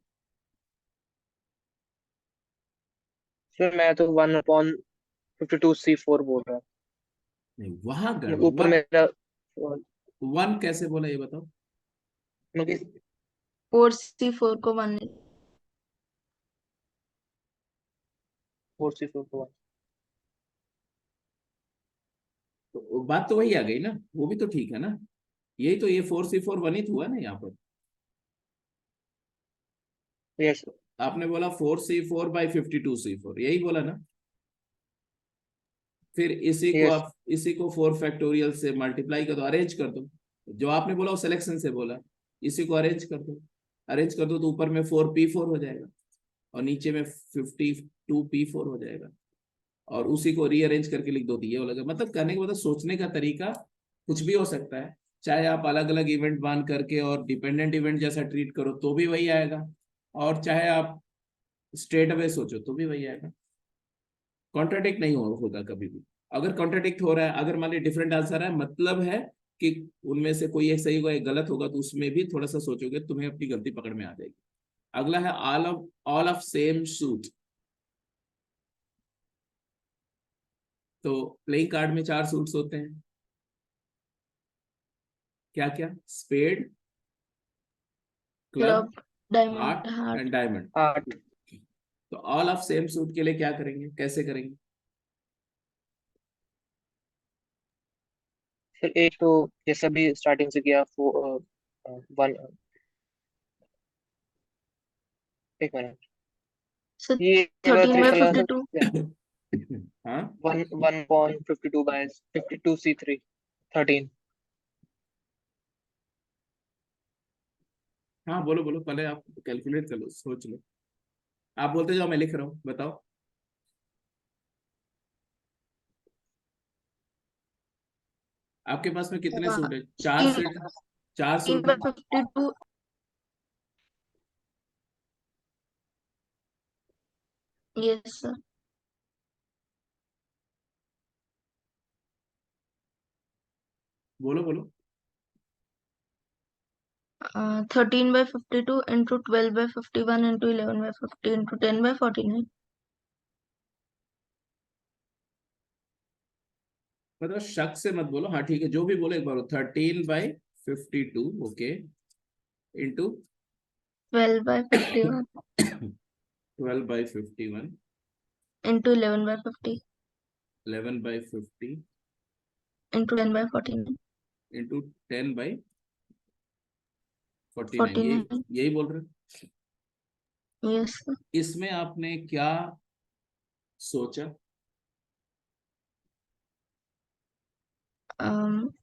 सर मैं तो 1/52C4 बोल रहा नहीं, वहां हूँ। गड़बड़। ऊपर मेरा वन कैसे बोला, ये बताओ। मतलब 4C4 को 1। 4C4 को 1। तो बात तो वही आ गई ना, वो भी तो ठीक है ना। यही तो, ये 4c4 वनित हुआ ना यहाँ पर। यस। आपने बोला 4c4/52c4, यही बोला ना। फिर इसी को यस। आप, इसी को 4 फैक्टोरियल से मल्टीप्लाई कर दो, अरेंज कर दो। जो आपने बोला वो सिलेक्शन से बोला, इसी को अरेंज कर दो। अरेंज कर दो तो ऊपर में 4p4 हो जाएगा और नीचे में 52p4 हो जाएगा। और उसी को रीअरेंज करके लिख दो तो ये वाला। मतलब कहने का मतलब, सोचने का तरीका कुछ भी हो सकता है। चाहे आप अलग अलग इवेंट मान करके और डिपेंडेंट इवेंट जैसा ट्रीट करो तो भी वही आएगा, और चाहे आप स्ट्रेट अवे सोचो तो भी वही आएगा। कॉन्ट्राडिक्ट नहीं होगा कभी भी। अगर कॉन्ट्राडिक्ट हो रहा है, अगर मान लीजिए डिफरेंट आंसर है, मतलब है कि उनमें से कोई एक सही होगा एक गलत होगा, तो उसमें भी थोड़ा सा सोचोगे, तुम्हें अपनी गलती पकड़ में आ जाएगी। अगला है ऑल ऑफ सेम सूट। तो प्लेइंग कार्ड में 4 सूट्स होते हैं, क्या क्या? Spade, club, club, diamond, heart heart. And diamond. 8। तो ऑल ऑफ सेम सूट के लिए क्या करेंगे, कैसे करेंगे? फिर एक तो जैसा भी स्टार्टिंग से किया 1 एक मिनट, So ये वाला 13 चेक by कर लेना सर 52. क्या? हाँ 1.52 बाय 52C3 13। हाँ, बोलो बोलो, पहले आप कैलकुलेट कर लो, सोच लो। आप बोलते जाओ, मैं लिख रहा हूँ, बताओ। आपके पास में कितने सूट है? 4 सेट, 4 सूट 13 by है। 52. Yes, sir. बोलो बोलो। 13 by 52 into 12 by 51 into 11 by 50 into 10 by 49. मतलब शक से मत बोलो, हाँ ठीक है, जो भी बोलो एक बार। 13/52, okay, into 12 by 51 12/51, into 11 by 50 11/50, into 10 by 49. Into 10/49, यही 49. यही बोल रहे हो? Yes, sir. इसमें आपने क्या सोचा?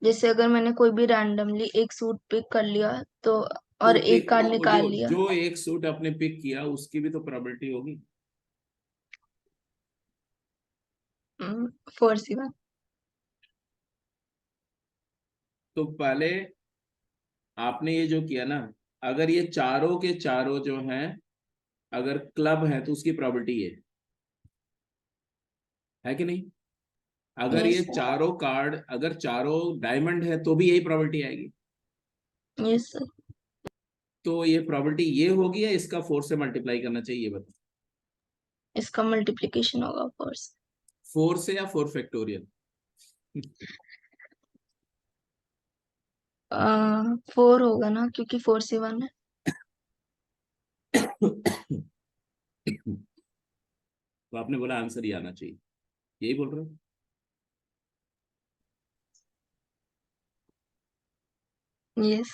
जैसे अगर मैंने कोई भी रैंडमली एक सूट पिक कर लिया तो, तो और एक पिक, कार्ड वो निकाल जो लिया। जो एक सूट आपने पिक किया उसकी भी तो प्रोबेबिलिटी होगी। 4C1. तो पहले आपने ये जो किया ना, अगर ये चारों के चारों जो हैं अगर क्लब है तो उसकी प्रोबेबिलिटी है कि नहीं? अगर ये Yes, sir. चारों कार्ड, अगर चारों डायमंड है तो भी यही प्रोबेबिलिटी आएगी। Yes, sir. तो ये प्रोबेबिलिटी ये होगी या इसका 4 से मल्टीप्लाई करना चाहिए, ये बताओ। इसका मल्टीप्लिकेशन होगा 4 से। 4 से या 4 फैक्टोरियल? 4 होगा ना, क्योंकि 4C1 है। तो आपने बोला आंसर ही आना चाहिए, यही बोल रहे हो? Yes.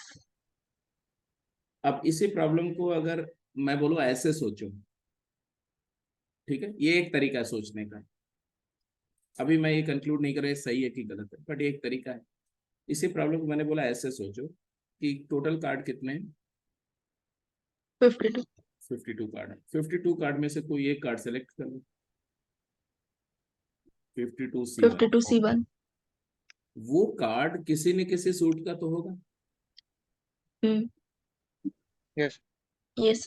अब इसी प्रॉब्लम को अगर मैं बोलूं ऐसे सोचो, ठीक है, ये एक तरीका है सोचने का। अभी मैं ये कंक्लूड नहीं कर रहा सही है कि गलत है, बट ये एक तरीका है। इसी प्रॉब्लम को मैंने बोला ऐसे सोचो कि टोटल कार्ड कितने हैं? 52. 52 कार्ड है। 52 कार्ड में से कोई एक कार्ड सेलेक्ट कर लो, 52C1। 52C1. वो कार्ड किसी न किसी सूट का तो होगा। हम्म. यस। Yes.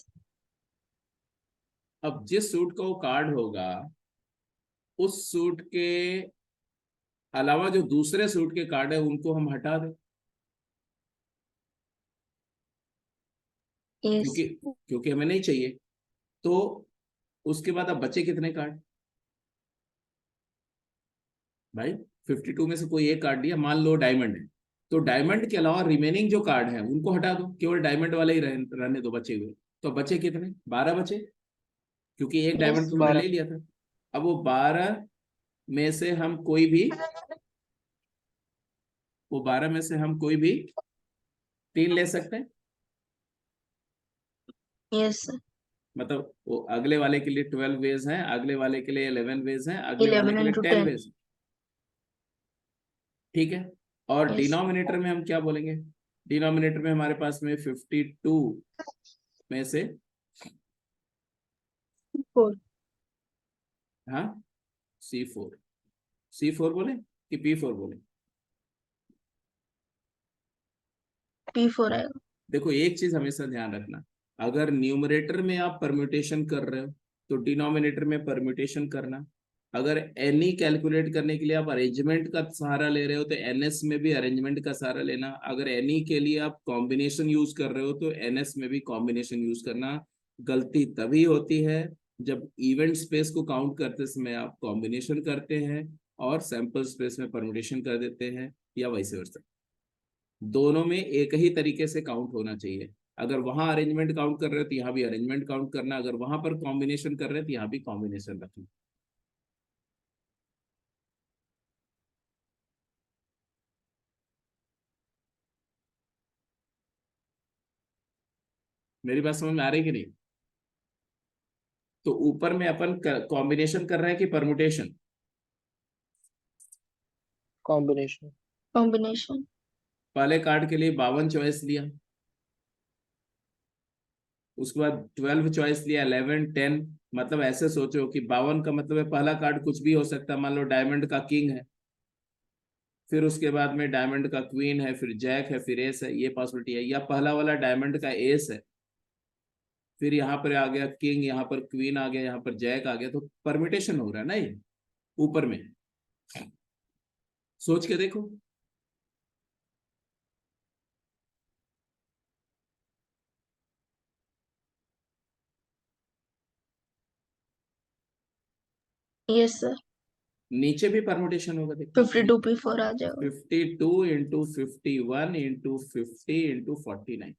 अब जिस सूट का वो कार्ड होगा, उस सूट के अलावा जो दूसरे सूट के कार्ड है उनको हम हटा दें, Yes. क्योंकि क्योंकि हमें नहीं चाहिए। तो उसके बाद अब बचे कितने कार्ड भाई? 52 में से कोई एक कार्ड दिया, मान लो डायमंड है, तो डायमंड के अलावा रिमेनिंग जो कार्ड है उनको हटा दो, केवल डायमंड वाले ही रहने दो बचे हुए। तो बचे कितने? 12 बचे, क्योंकि एक डायमंड Yes. तो तुमने 12। ले लिया था। अब वो 12 में से हम कोई भी, वो 12 में से हम कोई भी 3 ले सकते हैं। Yes, sir. मतलब वो अगले वाले के लिए 12 वेज हैं, अगले वाले के लिए 11 वेज हैं, अगले वाले 11 के लिए into 10 10. वेज। ठीक है। और Yes. डिनोमिनेटर में हम क्या बोलेंगे? डिनोमिनेटर में हमारे पास में 52 में से, 4. हाँ, C4 बोले कि P4 बोले? P4 आएगा। देखो एक चीज हमेशा ध्यान रखना, अगर न्यूमरेटर में आप परम्यूटेशन कर रहे हो तो डिनोमिनेटर में परम्यूटेशन करना। अगर एनी कैलकुलेट करने के लिए आप अरेंजमेंट का सहारा ले रहे हो तो एनएस में भी अरेंजमेंट का सहारा लेना। अगर एनी के लिए आप कॉम्बिनेशन यूज कर रहे हो तो एनएस में भी कॉम्बिनेशन यूज करना। गलती तभी होती है जब इवेंट स्पेस को काउंट करते समय आप कॉम्बिनेशन करते हैं और सैंपल स्पेस में परम्यूटेशन कर देते हैं, या वैसे वर्सा। दोनों में एक ही तरीके से काउंट होना चाहिए। अगर वहां अरेंजमेंट काउंट कर रहे हो तो यहाँ भी अरेंजमेंट काउंट करना, अगर वहां पर कॉम्बिनेशन कर रहे हो तो यहाँ भी कॉम्बिनेशन रखना। मेरी बात समझ में आ रही कि नहीं? तो ऊपर में अपन कॉम्बिनेशन कर रहे हैं कि परमुटेशन? कॉम्बिनेशन। कॉम्बिनेशन। पहले कार्ड के लिए 52 चॉइस लिया, उसके बाद 12 चॉइस लिया, 11 10, मतलब ऐसे सोचो कि 52 का मतलब है पहला कार्ड कुछ भी हो सकता है, मान लो डायमंड का किंग है, फिर उसके बाद में डायमंड का क्वीन है, फिर जैक है, फिर एस है, ये पॉसिबिलिटी है। या पहला वाला डायमंड का एस है, फिर यहाँ पर आ गया किंग, यहाँ पर क्वीन आ गया, यहाँ पर जैक आ गया, तो परमिटेशन हो रहा है ना ये ऊपर में। सोच के देखो। Yes sir. नीचे भी परमुटेशन होगा, देखो 52p4 आ जाएगा। 52 इंटू 51 इंटू 50 इंटू 49।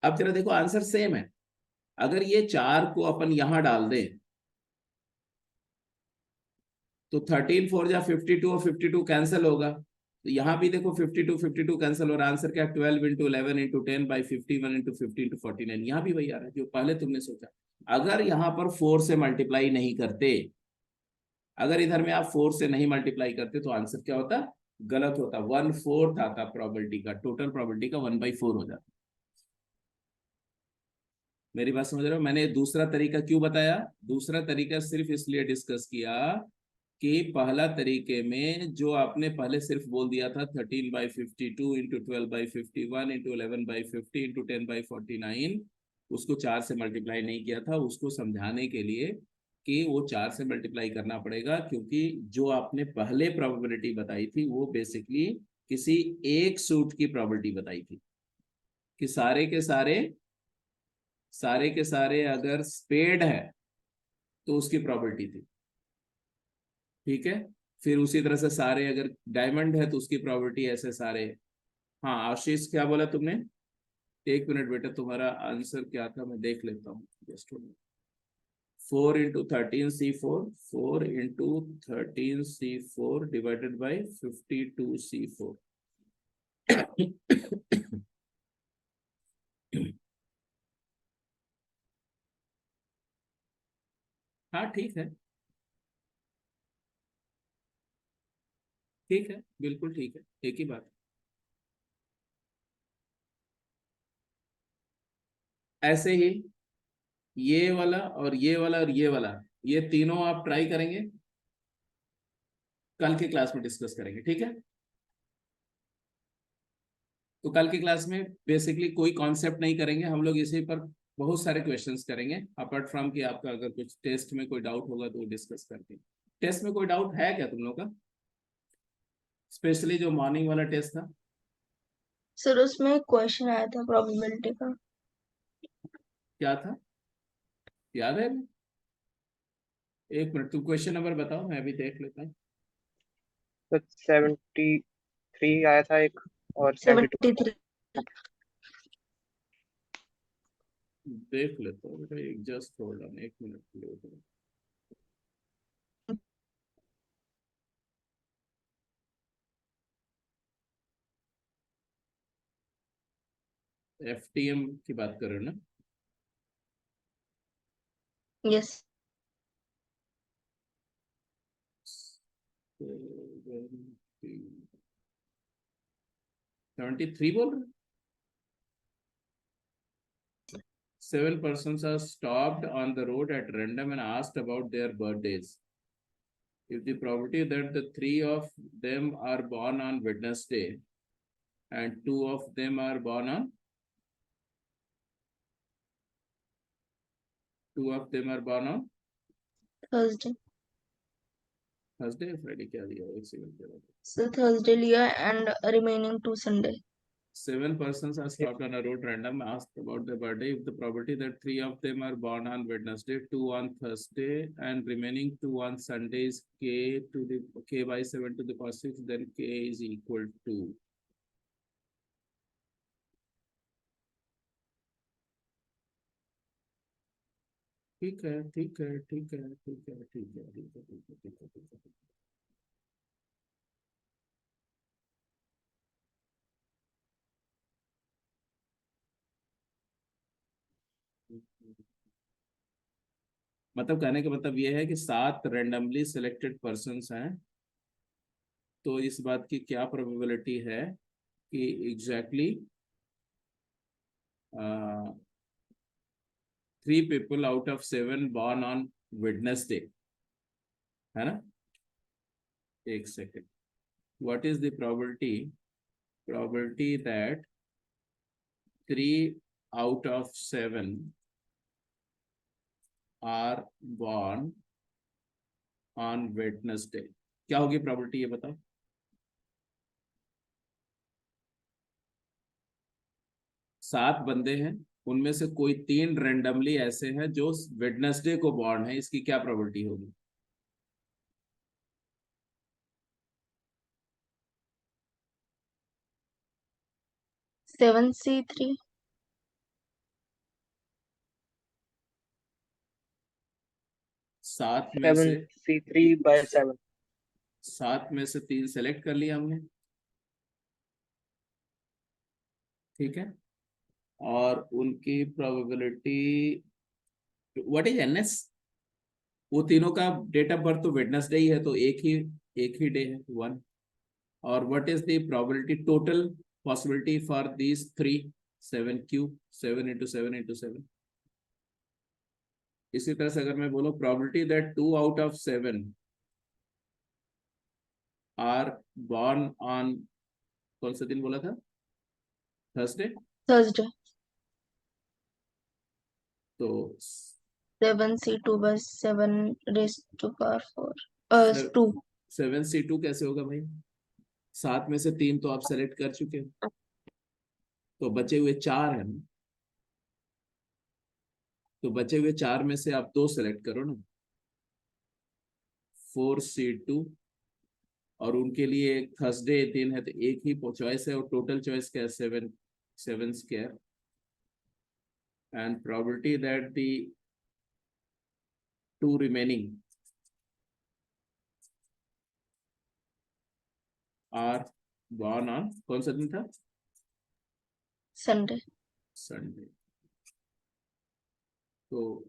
अब जरा देखो आंसर सेम है। अगर ये 4 को अपन यहां डाल दें तो 13 4 जा 52 और 52 कैंसिल होगा, तो यहाँ भी देखो 52 52 कैंसिल हो रहा है। आंसर क्या? 12 into 11 into 10 by 51 into 50 into 49। यहाँ भी वही आ रहा है जो पहले तुमने सोचा। अगर यहाँ पर 4 से मल्टीप्लाई नहीं करते, अगर इधर में आप 4 से नहीं मल्टीप्लाई करते तो आंसर क्या होता? गलत होता। 1/4 आता प्रोबेबिलिटी का, टोटल प्रोबेबिलिटी का 1/4 हो जाता। मेरी बात समझ रहे हो? मैंने दूसरा तरीका क्यों बताया? दूसरा तरीका सिर्फ इसलिए डिस्कस किया कि पहला तरीके में जो आपने पहले सिर्फ बोल दिया था 13/52 इंटू 12/51 इंटू 11/50 इंटू 10/49, उसको 4 से मल्टीप्लाई नहीं किया था, उसको समझाने के लिए कि वो 4 से मल्टीप्लाई करना पड़ेगा, क्योंकि जो आपने पहले प्रोबेबिलिटी बताई थी वो बेसिकली किसी एक सूट की प्रोबेबिलिटी बताई थी कि सारे के सारे अगर स्पेड है तो उसकी प्रोबेबिलिटी थी। ठीक है, फिर उसी तरह से सारे अगर डायमंड है तो उसकी प्रोबेबिलिटी ऐसे सारे। हाँ आशीष, क्या बोला तुमने? एक मिनट बेटा, तुम्हारा आंसर क्या था मैं देख लेता हूँ, just 4 into 13 C4, 4 into 13 C4 divided by 52 C4। हाँ ठीक है, ठीक है, बिल्कुल ठीक है, एक ही बात। ऐसे ही ये वाला और ये वाला और ये वाला, ये तीनों आप ट्राई करेंगे, कल की क्लास में डिस्कस करेंगे, ठीक है? तो कल की क्लास में बेसिकली कोई कॉन्सेप्ट नहीं करेंगे हम लोग, इसी पर बहुत सारे क्वेश्चंस करेंगे, अपार्ट फ्रॉम कि आपका अगर कुछ टेस्ट में कोई डाउट होगा तो डिस्कस करते हैं। टेस्ट में कोई डाउट है क्या तुम लोग का, स्पेशली जो मॉर्निंग वाला टेस्ट था? सर उसमें क्वेश्चन आया था प्रोबेबिलिटी का। क्या था, याद है? एक मिनट, तुम क्वेश्चन नंबर बताओ, मैं भी देख लेता हूँ। तो 73 आया था एक, और 72। 73। देख लेता हूँ बेटा, एक जस्ट होल्ड ऑन, एक मिनट के लिए। FTM की बात कर रहे हो ना? यस। 73 बोल रहे? 7 persons are stopped on the road at random and asked about their birthdays. If the probability that the 3 of them are born on Wednesday and 2 of them are born on Thursday. Thursday, Friday, क्या दिया एक सेकंड। सर थर्सडे लिया and remaining 2 Sunday. 7 persons are stopped on a road random, asked about their birthday. If the probability that 3 of them are born on Wednesday, 2 on Thursday, and remaining 2 on Sunday is k by 7 to the power 6, then k is equal to। ठीक है, ठीक है, ठीक है, ठीक है, ठीक है, ठीक है, ठीक है, ठीक है, ठीक है। मतलब कहने का मतलब ये है कि 7 रेंडमली सिलेक्टेड पर्सन्स हैं, तो इस बात की क्या प्रोबेबिलिटी है कि exactly 3 people out of 7 born on Wednesday, है ना? एक second, what is the probability that 3 out of 7 are born on Wednesday? क्या होगी probability, ये बताओ। 7 बंदे हैं, उनमें से कोई 3 रेंडमली ऐसे हैं जो वेडनेसडे को बॉर्न है, इसकी क्या प्रोबेबिलिटी होगी? 7C3। 7 में से 7C3/7। 7 में से 3 सेलेक्ट कर लिया हमने, ठीक है, और उनकी प्रोबेबिलिटी, व्हाट इज एनएस? वो तीनों का डेट ऑफ बर्थ तो वेडनेसडे ही है, तो एक ही डे है, 1। और what is the probability total possibility for these 3? 7Q, 7 into 7 into 7। इसी तरह से अगर मैं बोलूं probability that 2 out of 7 are born on, कौन सा दिन बोला था? थर्सडे। थर्सडे। तो 7C2/7 raised to power 4 2। 7C2 कैसे होगा भाई? 7 में से 3 तो आप सेलेक्ट कर चुके हो, तो बचे हुए 4 हैं ना, तो बचे हुए 4 में से आप 2 सेलेक्ट करो ना, 4C2। और उनके लिए थर्सडे दिन है तो एक ही चॉइस है, और टोटल चॉइस क्या है? 7 square. And probability that the 2 remaining are born on, कौन सा दिन था? संडे। संडे। तो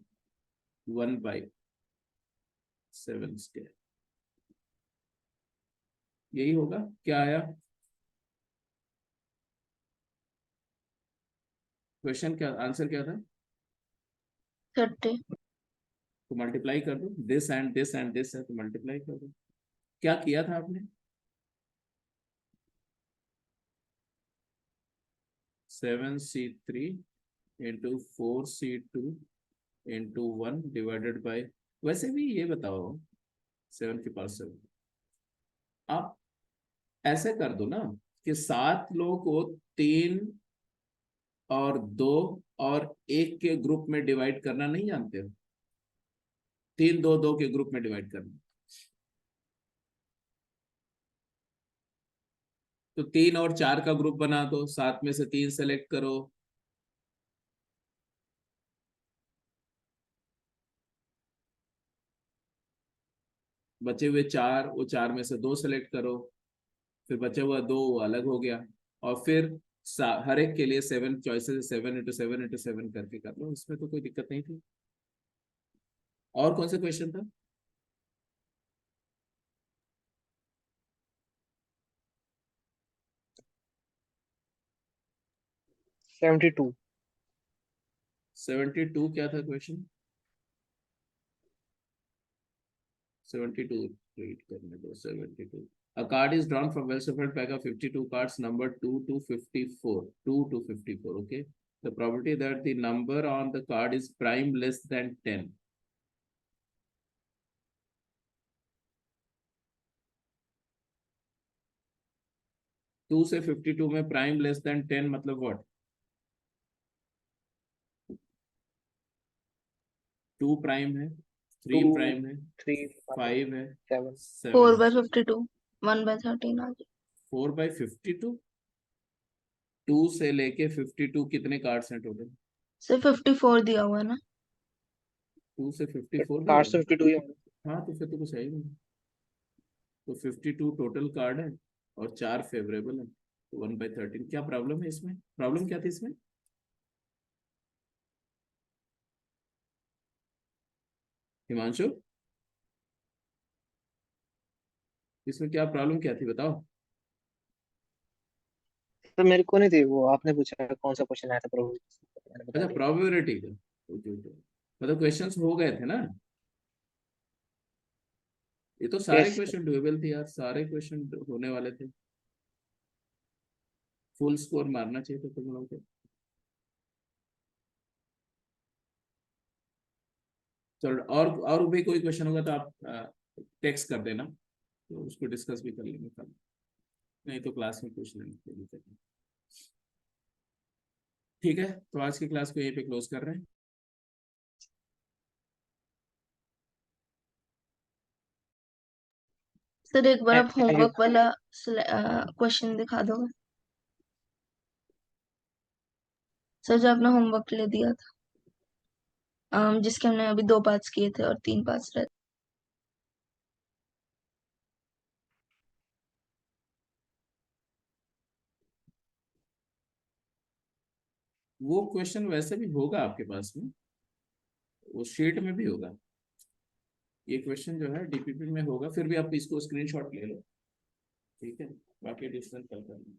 1/7 स्क्वायर, यही होगा। क्या आया क्वेश्चन? क्या आंसर क्या था? 30। तो मल्टीप्लाई कर दो, this and this and this है तो मल्टीप्लाई कर दो। क्या किया था आपने? 7C3 into 4C2 into 1 divided by, वैसे भी ये बताओ 7 के पास 7, आप ऐसे कर दो ना कि 7 लोगों को 3 और 2 और 1 के ग्रुप में डिवाइड करना नहीं जानते हो? 3 2 2 के ग्रुप में डिवाइड करना, तो 3 और 4 का ग्रुप बना दो, 7 में से 3 सेलेक्ट करो, बचे हुए 4, वो 4 में से 2 सेलेक्ट करो, फिर बचा हुआ 2 वो अलग हो गया, और फिर हर एक के लिए 7 चॉइसेस, 7 into 7 into 7 करके कर लो, इसमें तो कोई दिक्कत नहीं थी। और कौन सा क्वेश्चन था? 72। 72 क्या था क्वेश्चन? 72 रीड करने दो। 72, a card is drawn from well shuffled pack of 52 cards numbered 2 to 54, 2 to 54, okay? The probability that the number on the card is prime less than 10, 2 से 52 में प्राइम लेस देन 10 मतलब व्हाट? 2 प्राइम है, 3 2 प्राइम है, 3 5 5 है, 7। 7 है। 4/52 1/13 आ गया। 4/52, 2 से लेके 52 कितने कार्ड्स हैं टोटल? सिर्फ 54 दिया हुआ है ना। 2 से 54 दिया कार्ड है? 52 ही होंगे। हाँ, तो फिर तो कुछ है ही नहीं। तो 52 टोटल कार्ड है और 4 फेवरेबल है, तो 1/13। क्या प्रॉब्लम है इसमें? प्रॉब्लम क्या थी इसमें? हिमांशु, इसमें क्या प्रॉब्लम क्या थी बताओ। तो मेरे को नहीं थी वो, आपने पूछा कौन सा क्वेश्चन आया था प्रोबेबिलिटी, मैंने बता अच्छा, दिया। प्रोबेबिलिटी का। ओके ओके, मतलब क्वेश्चंस हो गए थे ना। ये तो सारे यस सर। क्वेश्चन डुएबल थे यार, सारे क्वेश्चन होने वाले थे। फुल स्कोर मारना चाहिए था तुम लोगों को। चलो, और भी कोई क्वेश्चन होगा तो आप टेक्स्ट कर देना, तो उसको डिस्कस भी कर लेंगे कल। नहीं तो क्लास में पूछ लेंगे, कोई दिक्कत नहीं। ठीक है, तो आज की क्लास को यहीं पे क्लोज कर रहे हैं। सर एक बार आप थैंक यू। होमवर्क वाला क्वेश्चन दिखा दोगे? सर जो आपने होमवर्क ले दिया था, जिसके हमने अभी 2 पार्ट्स किए थे और 3 पार्ट्स रहे। वो क्वेश्चन वैसे भी होगा आपके पास में, वो शीट में भी होगा। ये क्वेश्चन जो है डीपीपी में होगा, फिर भी आप इसको स्क्रीनशॉट ले लो। ठीक है, बाकी डिस्कशन कल करेंगे।